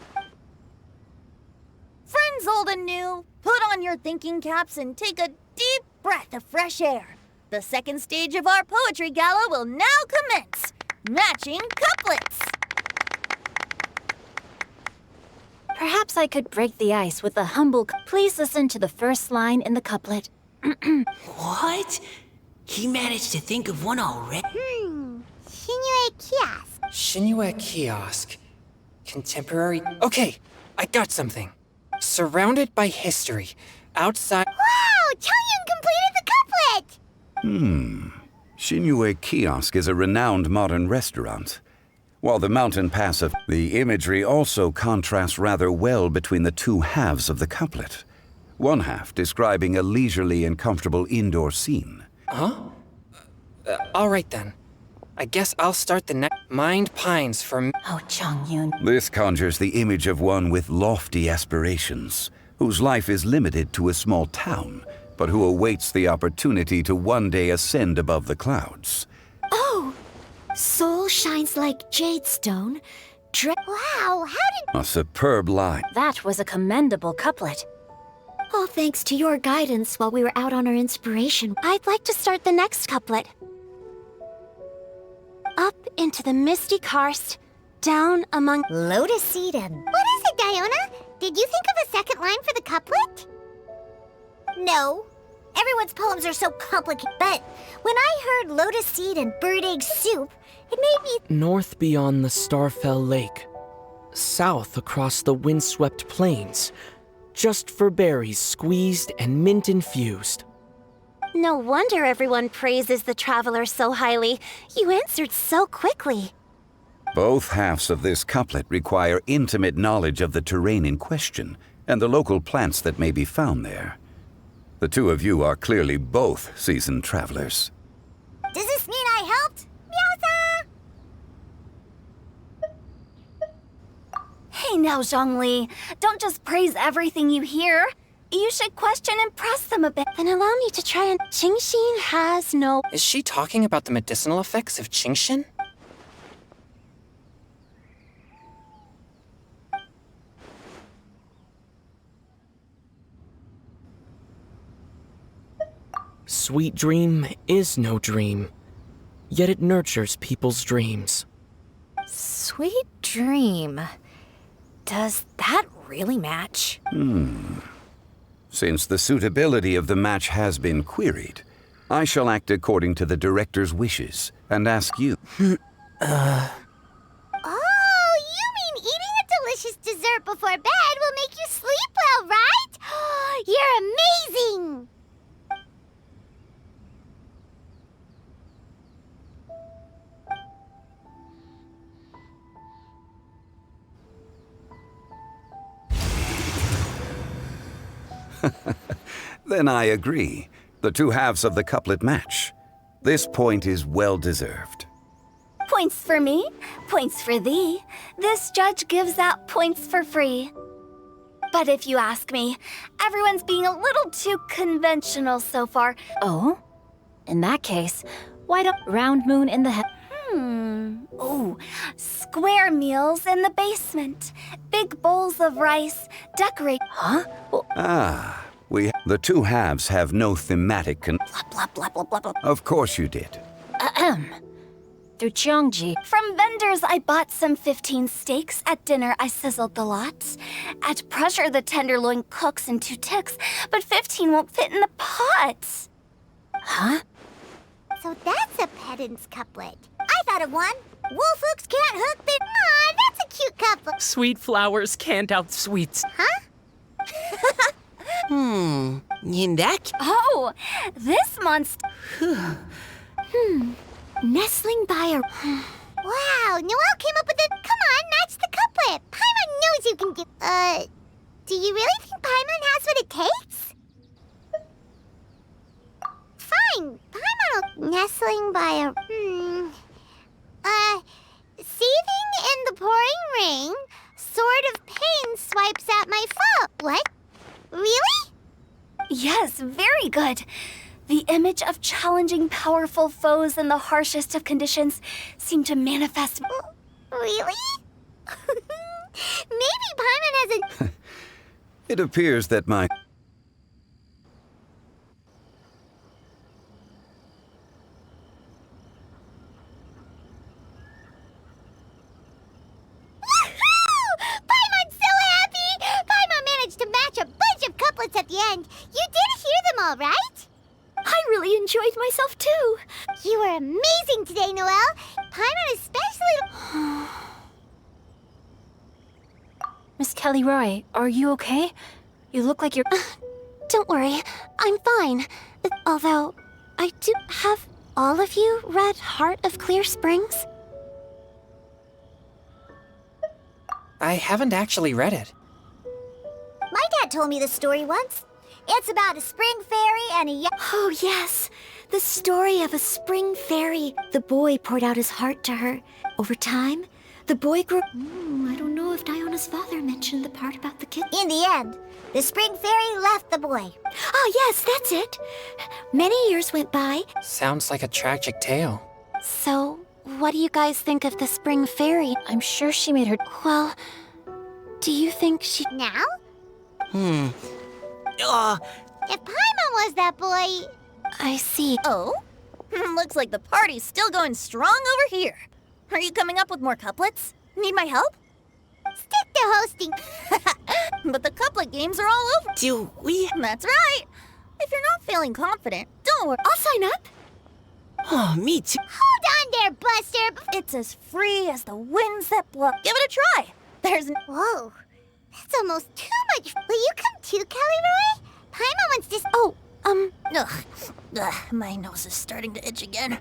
Friends old and new, put on your thinking caps and take a deep breath of fresh air. The second stage of our poetry gala will now commence. Matching couplets.
Perhaps I could break the ice with a humble. Please listen to the first line in the couplet.
What? He managed to think of one already?
Shinue Kiosk.
Shinue Kiosk. Contemporary. Okay, I got something. Surrounded by history. Outside.
Wow! Chongyun completed the couplet!
Shinue Kiosk is a renowned modern restaurant. While the mountain pass of the imagery also contrasts rather well between the two halves of the couplet. One half describing a leisurely and comfortable indoor scene.
All right then. I guess I'll start the next. Mind pines for.
Oh, Chongyun.
This conjures the image of one with lofty aspirations, whose life is limited to a small town, but who awaits the opportunity to one day ascend above the clouds.
Oh! Soul shines like jade stone.
Wow, how did.
A superb line.
That was a commendable couplet.
All thanks to your guidance while we were out on our inspiration.
I'd like to start the next couplet. Up into the misty karst, down among.
Lotus Seed and. What is it, Diona? Did you think of a second line for the couplet? No. Everyone's poems are so complicated. But when I heard Lotus Seed and Bird Egg Soup, it made me.
North beyond the Starfell Lake. South across the windswept plains. Just for berries squeezed and mint infused.
No wonder everyone praises the Traveler so highly. You answered so quickly.
Both halves of this couplet require intimate knowledge of the terrain in question and the local plants that may be found there. The two of you are clearly both seasoned travelers.
Does this mean I helped? Meowza!
Hey now, Zhongli. Don't just praise everything you hear. You should question and press them a bit. Then allow me to try and. Qingxin has no.
Is she talking about the medicinal effects of Qingxin?
Sweet dream is no dream, yet it nurtures people's dreams.
Sweet dream. Does that really match?
Since the suitability of the match has been queried, I shall act according to the director's wishes and ask you.
Oh, you mean eating a delicious dessert before bed will make you sleep well, right? You're amazing!
Then I agree. The two halves of the couplet match. This point is well deserved.
Points for me, points for thee. This judge gives out points for free. But if you ask me, everyone's being a little too conventional so far.
Oh? In that case, why don't round moon in the head?
Oh, square meals in the basement. Big bowls of rice, decorate.
Huh? Well,
The two halves have no thematic
blah, blah, blah, blah, blah.
Of course you did.
Through Cheongji.
From vendors, I bought some 15 steaks. At dinner, I sizzled the lot. At pressure, the tenderloin cooks in 2 ticks, but 15 won't fit in the pot.
Huh?
So that's a pedant's couplet. I thought of one. Wolf hooks can't hook their... Aw, that's a cute couplet.
Sweet flowers can't out sweets.
Huh?
Yindak?
Oh, this monster.
Nestling by a...
Wow, Noelle came up with it. Come on, match the couplet. Paimon knows you can do... do you really think Paimon has what it takes? Fine, Paimon will... Nestling by a... Seething in the pouring rain, sword of pain swipes at my foe. What? Really?
Yes, very good. The image of challenging powerful foes in the harshest of conditions seemed to manifest.
Really? Maybe Paimon has a...
It appears that my...
Paimon's so happy! Paimon managed to match a bunch of couplets at the end. You did hear them all, right?
I really enjoyed myself too.
You were amazing today, Noelle. Paimon especially...
Miss Kelly Roy, are you okay? You look like you're...
Don't worry, I'm fine. Although, I do have all of you read Heart of Clear Springs?
I haven't actually read it.
My dad told me this story once. It's about a spring fairy and a young...
Oh, yes. The story of a spring fairy. The boy poured out his heart to her. Over time, the boy grew... I don't know if Diona's father mentioned the part about the kid.
In the end, the spring fairy left the boy.
Oh, yes, that's it. Many years went by.
Sounds like a tragic tale.
So, what do you guys think of the spring fairy?
I'm sure she made her...
Well, do you think she...
Now?
If
Paimon was that boy...
I see.
Oh? Looks like the party's still going strong over here. Are you coming up with more couplets? Need my help?
Stick to hosting.
But the couplet games are all over.
Do we?
That's right. If you're not feeling confident, don't worry.
I'll sign up.
Oh, me too.
Hold on there, Buster.
It's as free as the winds that blow. Give it a try. There's...
Whoa, that's almost too much. Will you come too, Kelly Roy? Paimon wants to...
Oh,
Ugh, my nose is starting to itch again.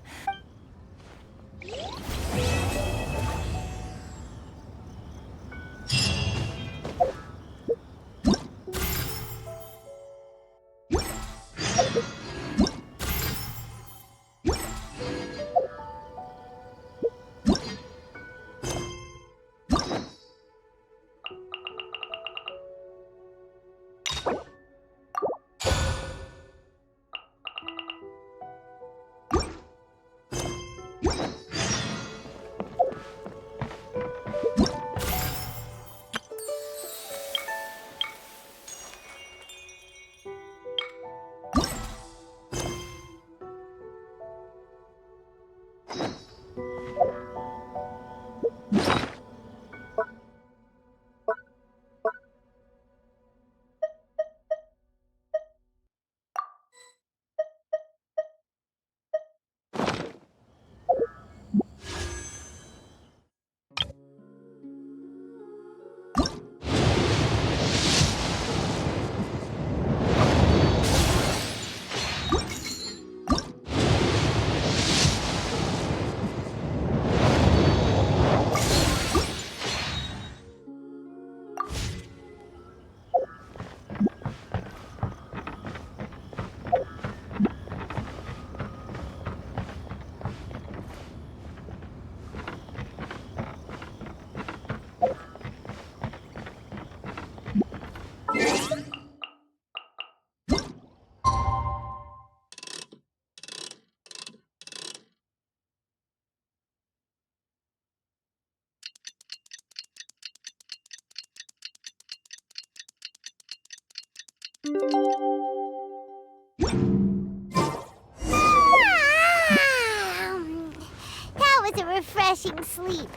refreshing sleep.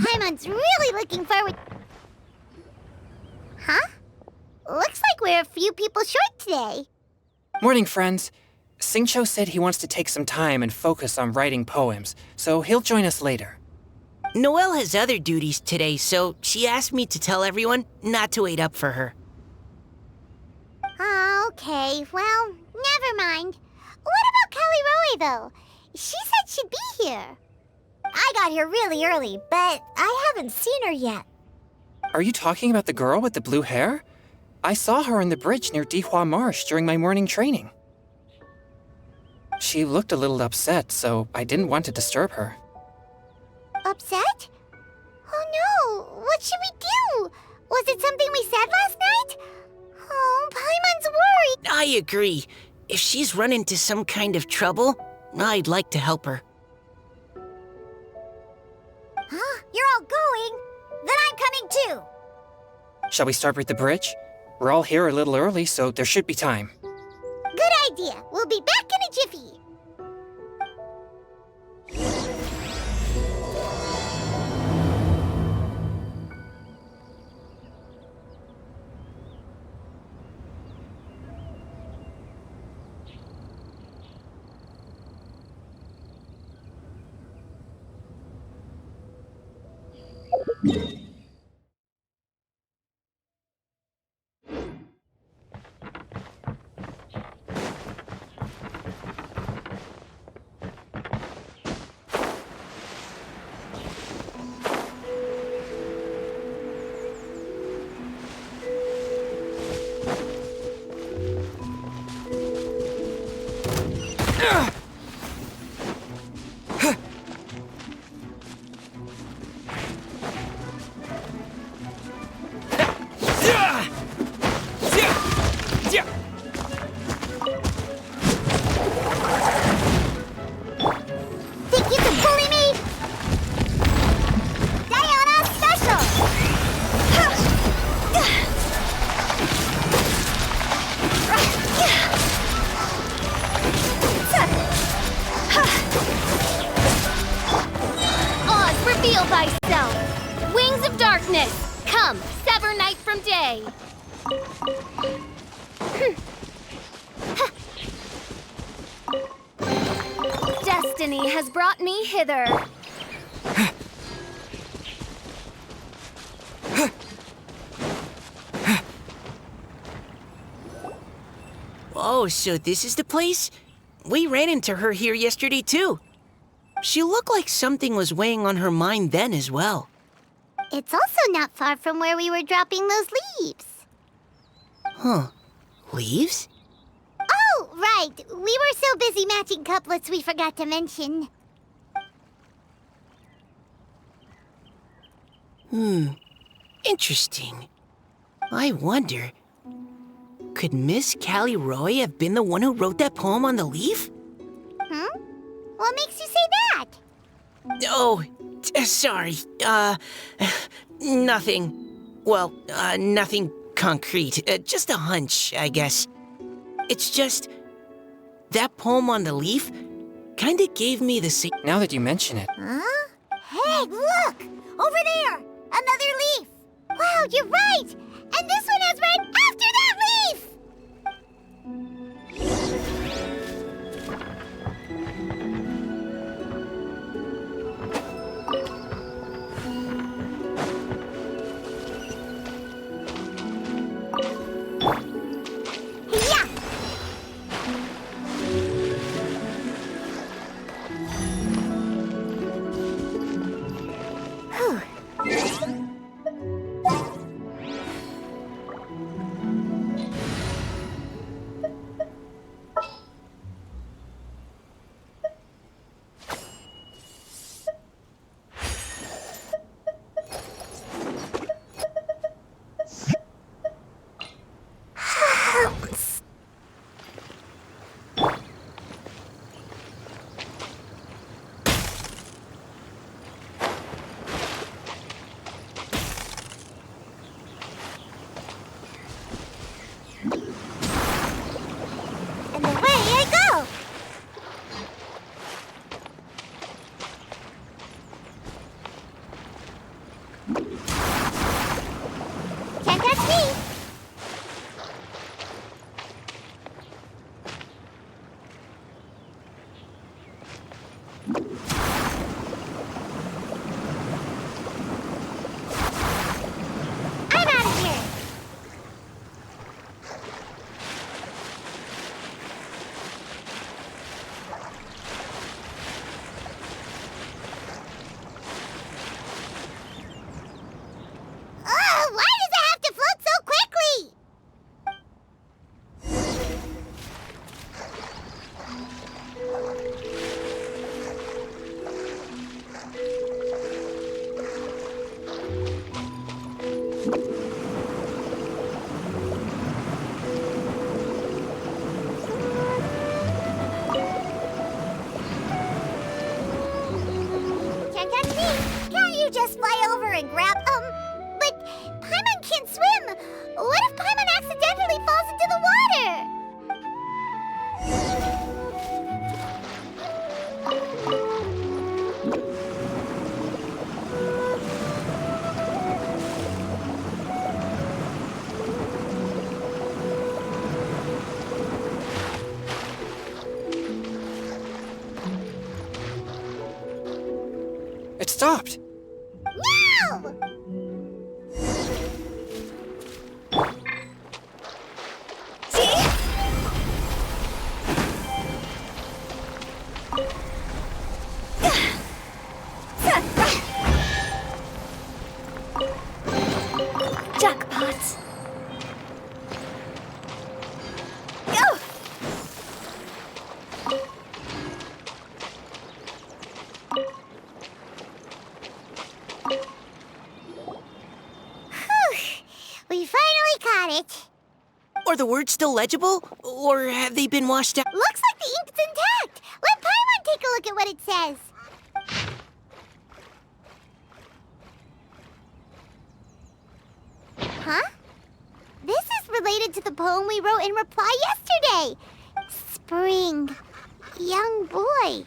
Paimon's really looking forward. Huh? Looks like we're a few people short today.
Morning, friends. Singcho said he wants to take some time and focus on writing poems, so he'll join us later.
Noelle has other duties today, so she asked me to tell everyone not to wait up for her.
Okay, well, never mind. What about Callie Roy, though? She said she'd be here.
I got here really early, but I haven't seen her yet.
Are you talking about the girl with the blue hair? I saw her on the bridge near Dihua Marsh during my morning training. She looked a little upset, so I didn't want to disturb her.
Upset? Oh no, what should we do? Was it something we said last night? Oh, Paimon's worried.
I agree. If she's run into some kind of trouble, I'd like to help her.
Huh? You're all going? Then I'm coming too.
Shall we start with the bridge? We're all here a little early, so there should be time.
Good idea. We'll be back in a jiffy. Think you can bully me? Diana Special!
Oz, reveal thyself! Wings of darkness, come, sever night from day! Destiny has brought me hither.
Oh, so this is the place? We ran into her here yesterday, too. She looked like something was weighing on her mind then as well.
It's also not far from where we were dropping those leaves.
Huh. Leaves?
Oh, right. We were so busy matching couplets we forgot to mention.
Interesting. I wonder, could Miss Callie Roy have been the one who wrote that poem on the leaf?
What makes you say that?
Oh, sorry. Nothing. Well, nothing concrete. Just a hunch, I guess. It's just, that poem on the leaf kinda gave me the same.
Now that you mention it,
Huh? Hey, look! Over there! Another leaf! Wow, you're right! And this one has right after that leaf! Can't catch me. Can't you just fly over and grab, but Paimon can't swim. What if Paimon accidentally falls into the water?
It stopped.
No!
Jackpot.
We finally caught it.
Are the words still legible? Or have they been washed out?
Looks like the ink's intact. Let Paimon take a look at what it says. Huh? This is related to the poem we wrote in reply yesterday. Spring. Young boy.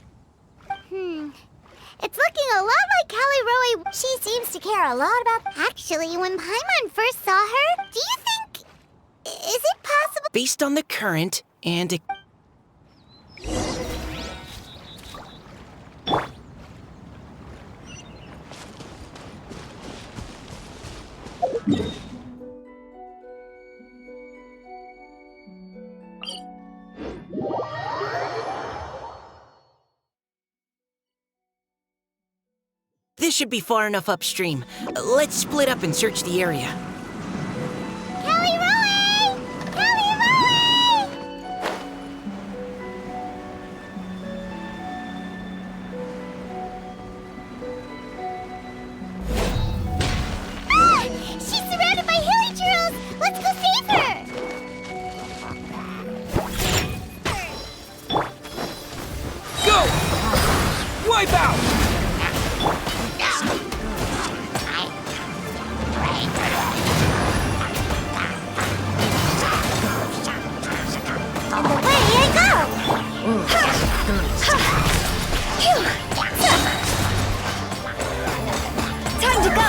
It's looking a lot like Callie Roe. She seems to care a lot about... Actually, when Paimon first saw her, do you think... Is it possible...
Based on the current and... This should be far enough upstream. Let's split up and search the area.
Callie Roe! Callie Roe! Ah! She's surrounded by hilly churros! Let's go save her!
Go! Wipe out!
Away I go!
Time to go.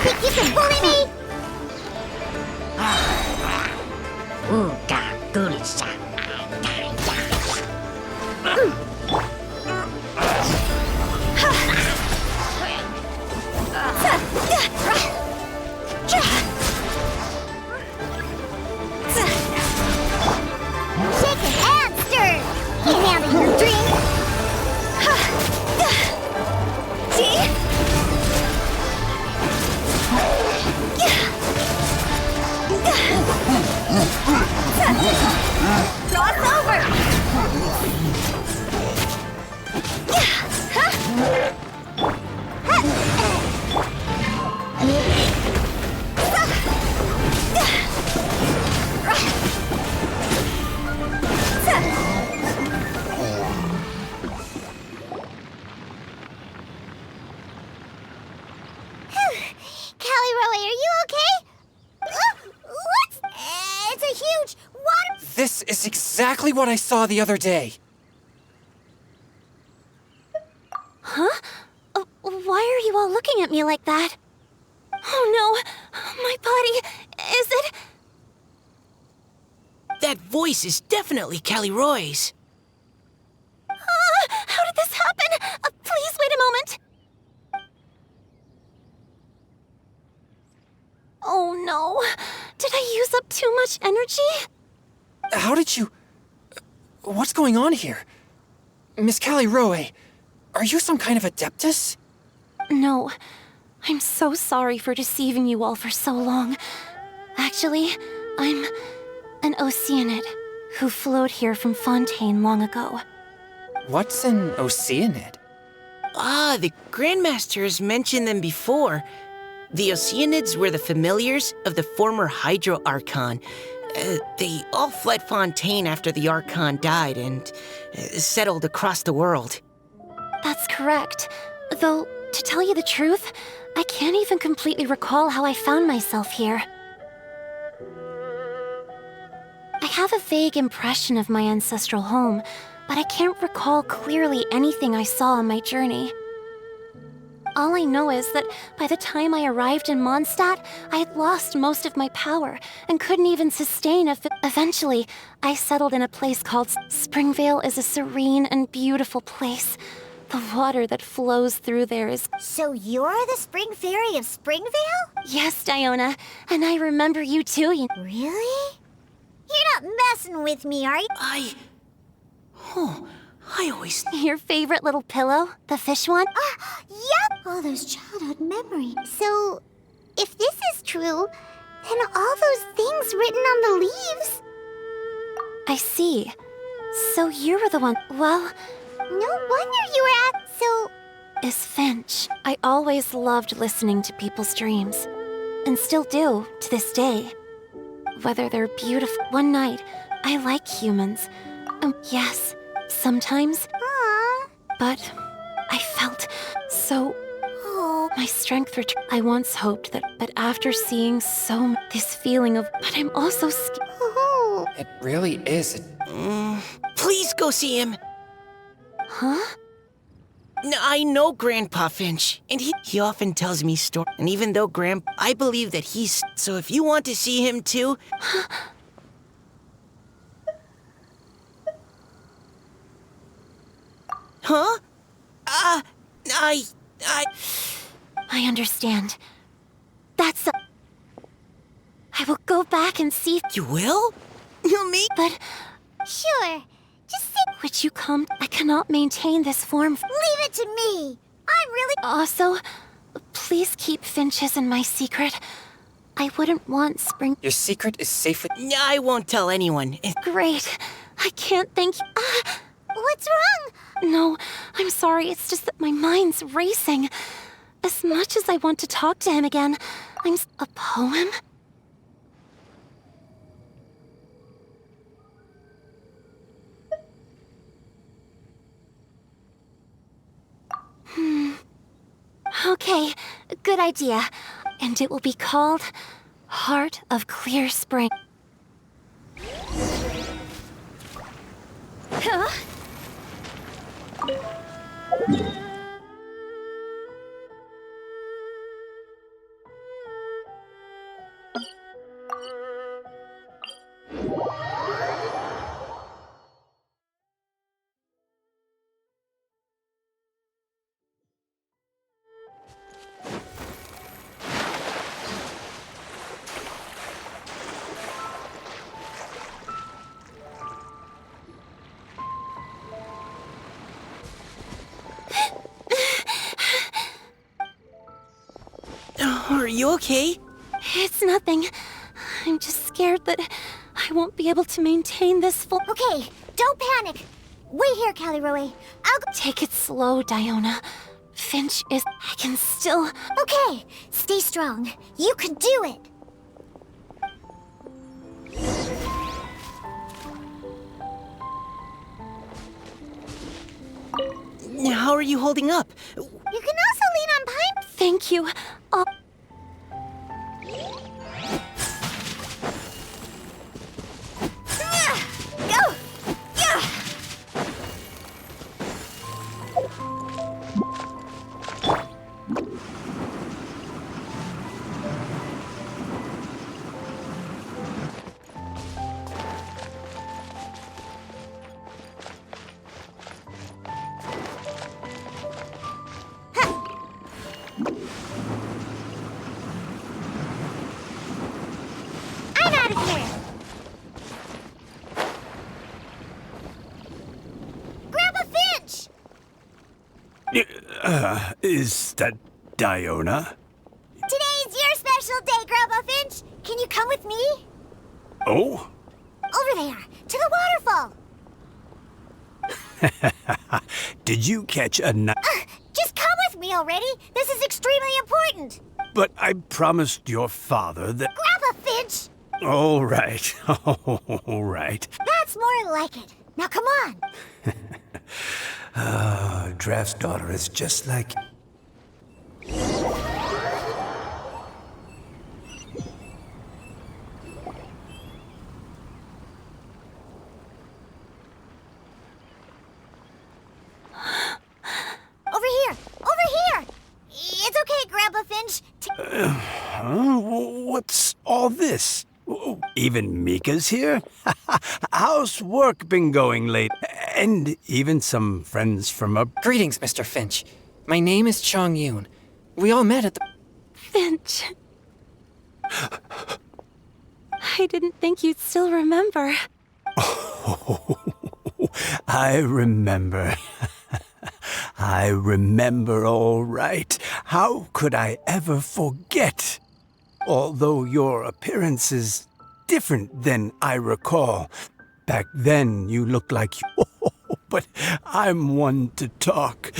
Think you can bully me? Shaken and stirred. Can't handle your drink.
Cross over.
Callie Roe, are you okay? What? It's a huge water...
This is exactly what I saw the other day.
Why are you all looking at me like that? Oh no, my body, is it?
That voice is definitely Callie Roy's.
How did this happen?
much energy?
How did you... What's going on here? Miss Callie Roe, are you some kind of adeptus?
No. I'm so sorry for deceiving you all for so long. Actually, I'm an Oceanid who flowed here from Fontaine long ago.
What's an Oceanid?
Ah, the Grandmaster has mentioned them before. The Oceanids were the familiars of the former Hydro Archon. They all fled Fontaine after the Archon died and settled across the world.
That's correct. Though, to tell you the truth, I can't even completely recall how I found myself here. I have a vague impression of my ancestral home, but I can't recall clearly anything I saw on my journey. All I know is that by the time I arrived in Mondstadt, I had lost most of my power and couldn't even sustain eventually, I settled in a place called Springvale. Is a serene and beautiful place. The water that flows through there is...
So you're the Spring Fairy of Springvale?
Yes, Diona, and I remember you too.
Really? You're not messing with me, are you?
I always...
Your favorite little pillow? The fish one?
Yep!
All those childhood memories.
So, if this is true, then all those things written on the leaves...
I see. So you were the one... Well...
No wonder you were at... So...
Is Finch. I always loved listening to people's dreams. And still do, to this day. Whether they're beautiful... One night, I like humans. Yes, sometimes.
Aww.
But I felt so...
Oh.
My strength returned. I once hoped that... But after seeing this feeling of... But I'm also scared.
Oh.
It really is
Please go see him.
Huh?
I know Grandpa Finch, and he often tells me stories. And even though I believe that he's... So if you want to see him too... Huh?
I understand. That's I will go back and see...
You will? You'll meet...
But...
Sure. Just sit...
Would you come? I cannot maintain this form...
Leave it to me. I'm really...
Also, please keep Finch's in my secret. I wouldn't want Spring...
Your secret is safe with...
I won't tell anyone.
Great. I can't thank you.
What's wrong?
No, I'm sorry. It's just that my mind's racing. As much as I want to talk to him again, A poem? Okay, good idea. And it will be called Heart of Clear Spring. Huh?
Are you okay?
It's nothing. I'm just scared that I won't be able to maintain this full...
Okay, don't panic. Wait here, Callie Roe. I'll go...
Take it slow, Diona. Finch is... I can still...
Okay, stay strong. You can do it.
How are you holding up?
You can also lean on Pine...
Thank you.
Go! Yeah! I'm out of here.
Is that Diona?
Today's your special day, Grandpa Finch. Can you come with me?
Oh?
Over there, to the waterfall.
Did you catch a
Just come with me already. This is extremely important.
But I promised your father that...
Grandpa Finch!
All right. All right.
That's more like it. Now come on.
Draft's daughter is just like...
Over here! Over here! It's okay, Grandpa Finch.
What's all this? Even Mika's here? How's work been going late? And even some friends from up...
Greetings, Mr. Finch. My name is Chong Yoon. We all met at the...
Finch. I didn't think you'd still remember.
Oh, I remember. I remember all right. How could I ever forget? Although your appearance is different than I recall. Back then, you looked like you... But I'm one to talk.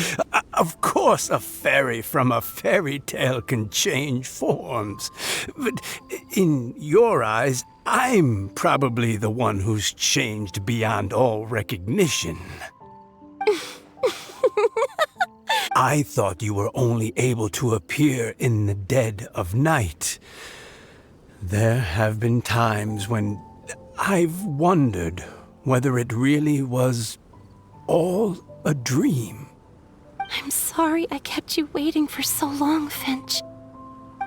Of course, a fairy from a fairy tale can change forms. But in your eyes, I'm probably the one who's changed beyond all recognition. I thought you were only able to appear in the dead of night. There have been times when I've wondered whether it really was all a dream.
I'm sorry I kept you waiting for so long, Finch.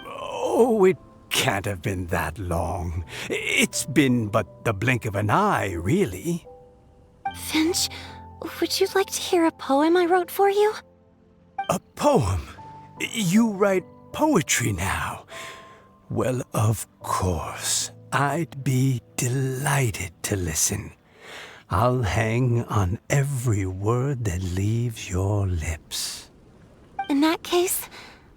Oh, it can't have been that long. It's been but the blink of an eye, really.
Finch, would you like to hear a poem I wrote for you?
A poem? You write poetry now? Well, of course. I'd be delighted to listen. I'll hang on every word that leaves your lips.
In that case,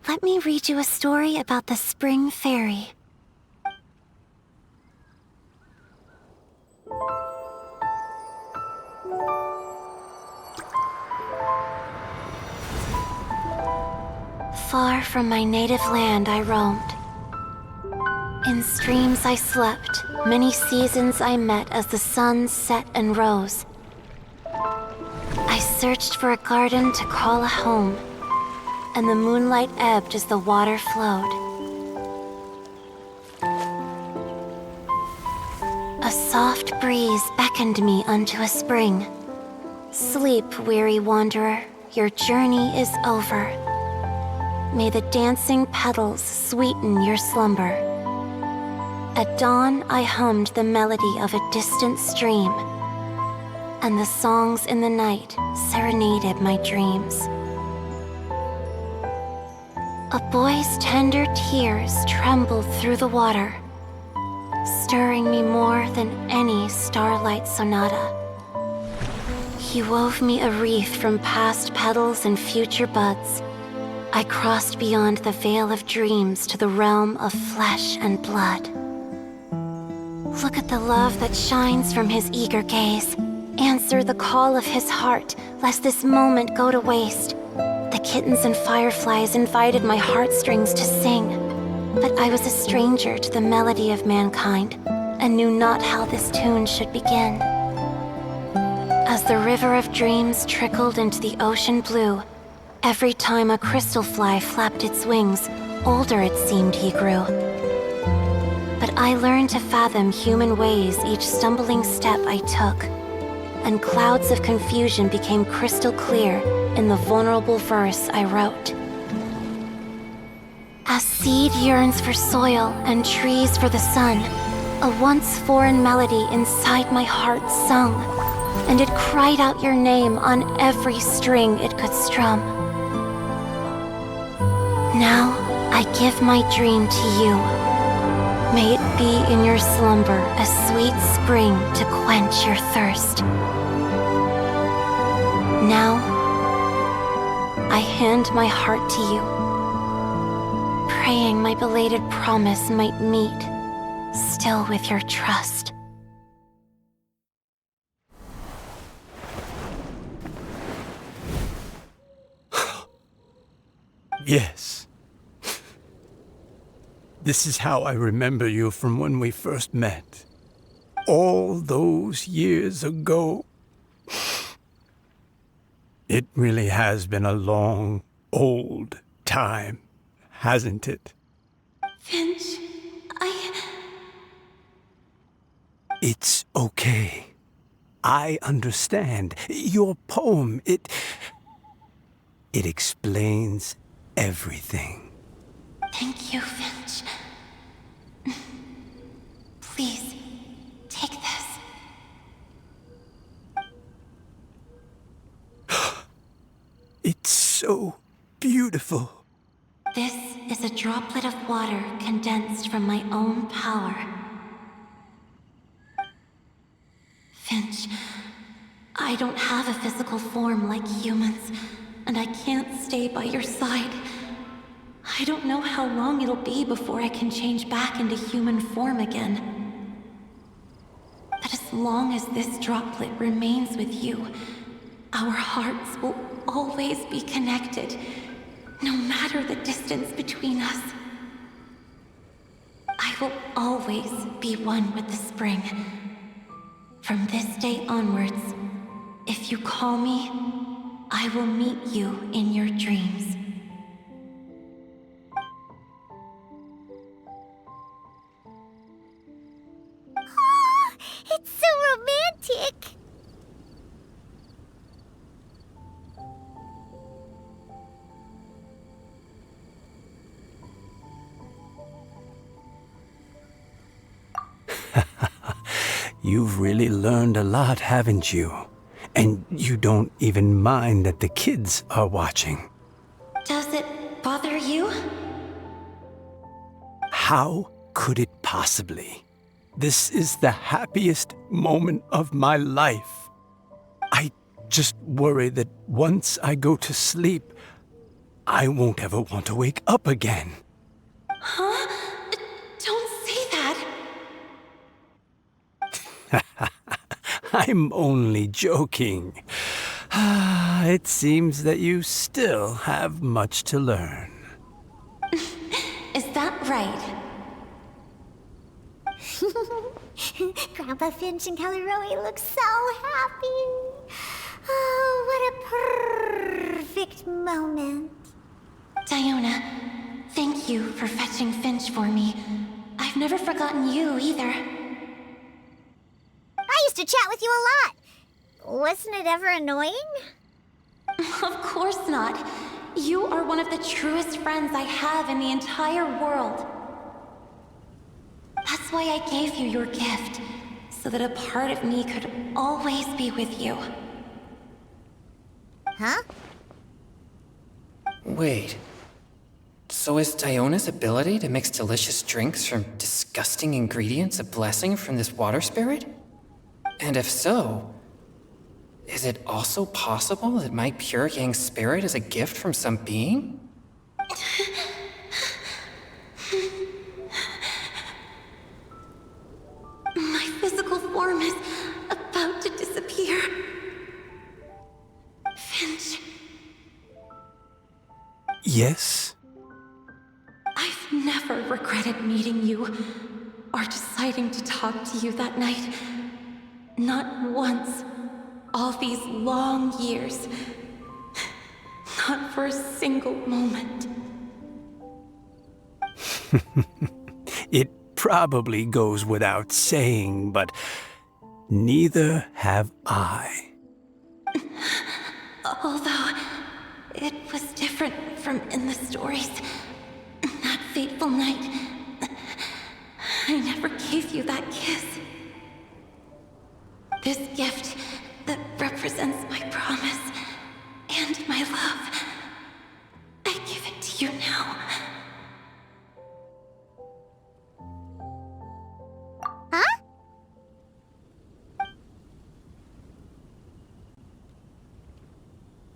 let me read you a story about the Spring Fairy. Far from my native land I roamed. In streams I slept, many seasons I met as the sun set and rose. I searched for a garden to call a home, and the moonlight ebbed as the water flowed. A soft breeze beckoned me unto a spring. Sleep, weary wanderer, your journey is over. May the dancing petals sweeten your slumber. At dawn, I hummed the melody of a distant stream, and the songs in the night serenaded my dreams. A boy's tender tears trembled through the water, stirring me more than any starlight sonata. He wove me a wreath from past petals and future buds. I crossed beyond the veil of dreams to the realm of flesh and blood. Look at the love that shines from his eager gaze. Answer the call of his heart, lest this moment go to waste. The kittens and fireflies invited my heartstrings to sing, but I was a stranger to the melody of mankind, and knew not how this tune should begin. As the river of dreams trickled into the ocean blue, every time a crystal fly flapped its wings, older it seemed he grew. But I learned to fathom human ways each stumbling step I took, and clouds of confusion became crystal clear in the vulnerable verse I wrote. As seed yearns for soil and trees for the sun, a once foreign melody inside my heart sung, and it cried out your name on every string it could strum. Now I give my dream to you. May it be in your slumber a sweet spring to quench your thirst. Now, I opened my heart to you, praying my belated promise might meet, still with your trust.
Yes. This is how I remember you from when we first met. All those years ago. It really has been a long, old time, hasn't it?
Finch,
It's okay. I understand. Your poem, it explains everything.
Thank you, Finch. Please, take this.
It's so beautiful.
This is a droplet of water condensed from my own power. Finch, I don't have a physical form like humans, and I can't stay by your side. I don't know how long it'll be before I can change back into human form again. But as long as this droplet remains with you, our hearts will always be connected, no matter the distance between us. I will always be one with the spring. From this day onwards, if you call me, I will meet you in your dreams.
Oh, it's so romantic.
You've really learned a lot, haven't you? And you don't even mind that the kids are watching.
Does it bother you?
How could it possibly? This is the happiest moment of my life. I just worry that once I go to sleep, I won't ever want to wake up again.
Huh? Don't say that.
I'm only joking. It seems that you still have much to learn.
Is that right?
Grandpa Finch and Kelly Rowie look so happy. Oh, what a perfect moment.
Diona, thank you for fetching Finch for me. I've never forgotten you either.
I used to chat with you a lot. Wasn't it ever annoying?
Of course not. You are one of the truest friends I have in the entire world. That's why I gave you your gift, so that a part of me could always be with you.
Huh?
Wait. So is Diona's ability to mix delicious drinks from disgusting ingredients a blessing from this water spirit? And if so, is it also possible that my pure Yang spirit is a gift from some being?
My physical form is about to disappear. Finch,
Yes?
I've never regretted meeting you or deciding to talk to you that night. Not once. All these long years. Not for a single moment.
It probably goes without saying, but neither have I.
Although, it was different from in the stories. That fateful night, I never gave you that kiss. This gift that represents my promise and my love, I give it to you now.
Huh?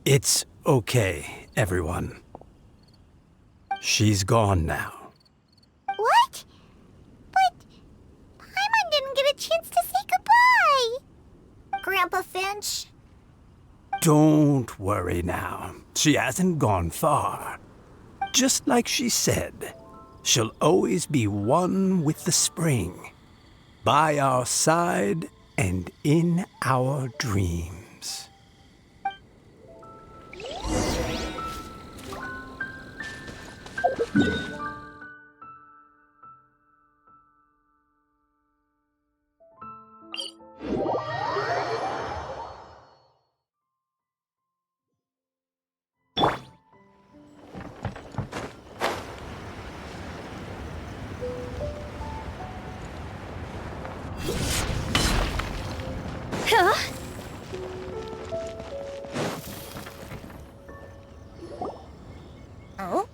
It's okay. everyone. She's gone now.
What? But Paimon didn't get a chance to say goodbye.
Grandpa Finch?
Don't worry now. She hasn't gone far. Just like she said, she'll always be one with the spring, by our side and in our dreams.
Oh?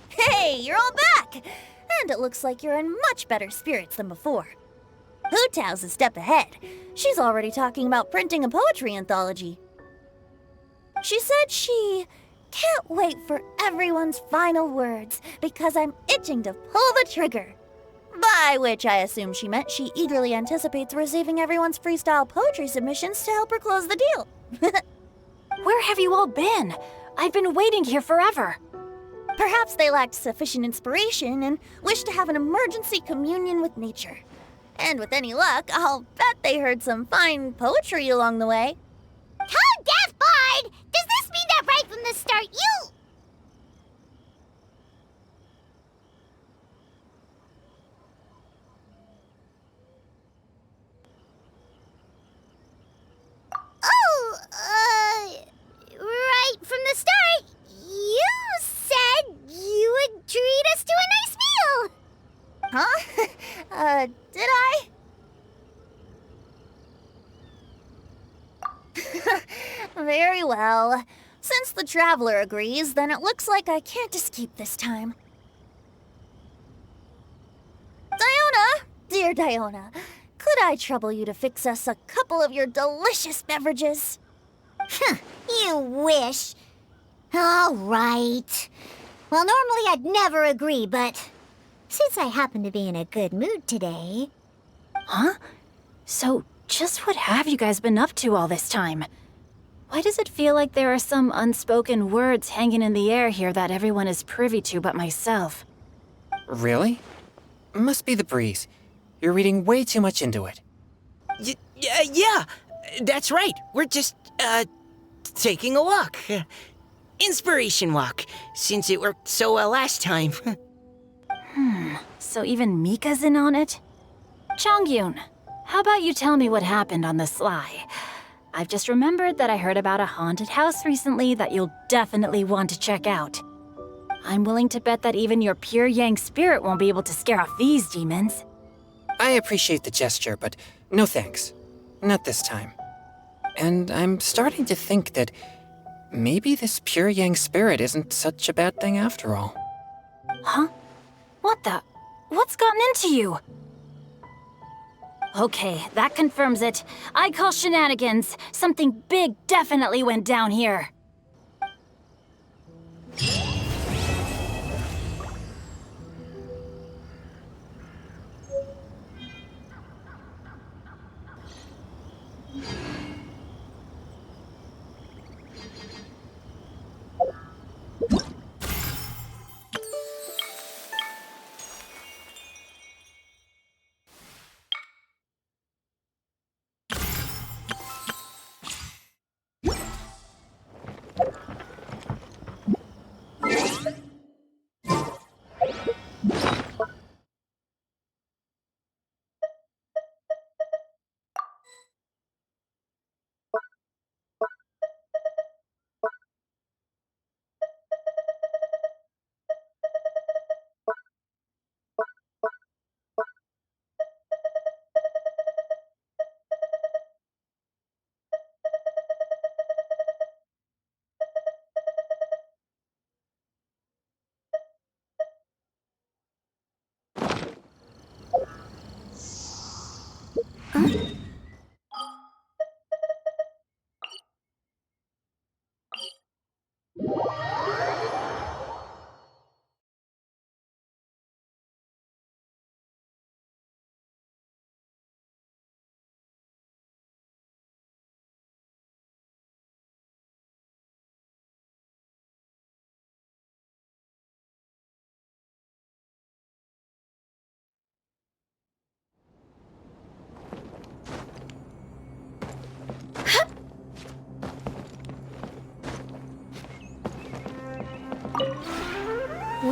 Hey, you're all back! And it looks like you're in much better spirits than before. Hu Tao's a step ahead. She's already talking about printing a poetry anthology. She said she can't wait for everyone's final words because I'm itching to pull the trigger. By which I assume she meant she eagerly anticipates receiving everyone's freestyle poetry submissions to help her close the deal.
Where have you all been? I've been waiting here forever.
Perhaps they lacked sufficient inspiration and wished to have an emergency communion with nature. And with any luck, I'll bet they heard some fine poetry along the way.
Tone deaf, Bard! Does this mean that right from the start you... right from the start, you said you would treat us to a nice meal!
Huh? Did I? Very well. Since the traveler agrees, then it looks like I can't escape this time. Diona! Dear Diona, could I trouble you to fix us a couple of your delicious beverages?
You wish. All right. Well, normally I'd never agree, but since I happen to be in a good mood today...
Huh? So, just what have you guys been up to all this time? Why does it feel like there are some unspoken words hanging in the air here that everyone is privy to but myself?
Really? Must be the breeze. You're reading way too much into it.
Yeah, that's right. We're just, taking a walk. Inspiration walk, since it worked so well last time.
So even Mika's in on it? Chongyun, how about you tell me what happened on the sly? I've just remembered that I heard about a haunted house recently that you'll definitely want to check out. I'm willing to bet that even your pure Yang spirit won't be able to scare off these demons.
I appreciate the gesture, but no thanks. Not this time. And I'm starting to think that maybe this pure Yang spirit isn't such a bad thing after all.
Huh? What the? What's gotten into you? Okay, that confirms it. I call shenanigans. Something big definitely went down here.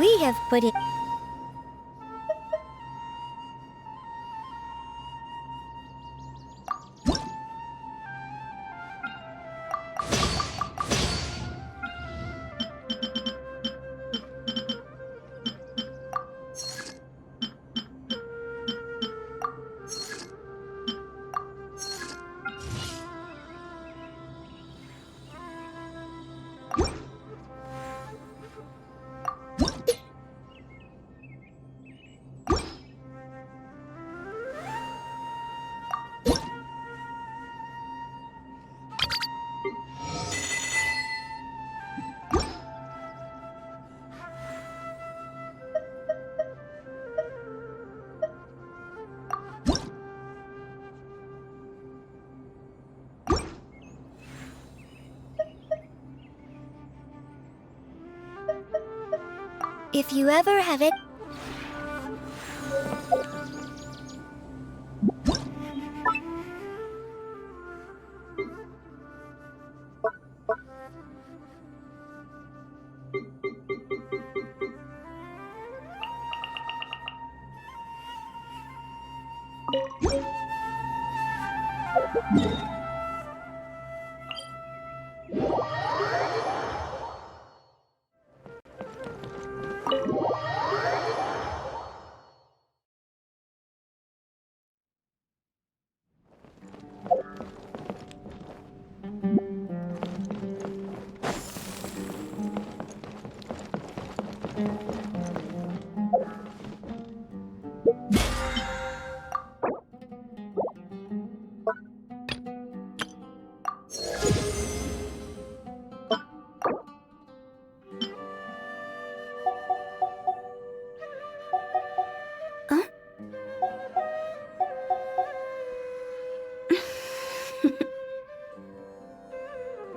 We have put it. If you ever have it.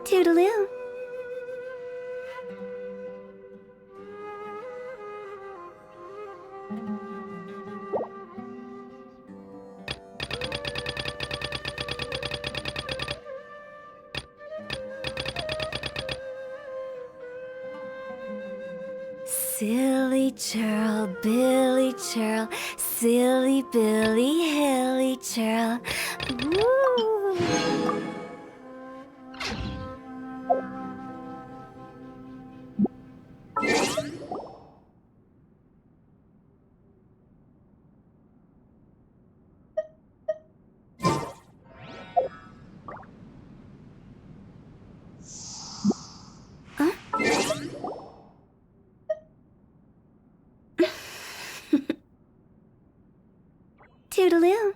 Toodaloo. Silly churl, Billy churl, silly Billy, hilly churl. Woo! Toodaloo.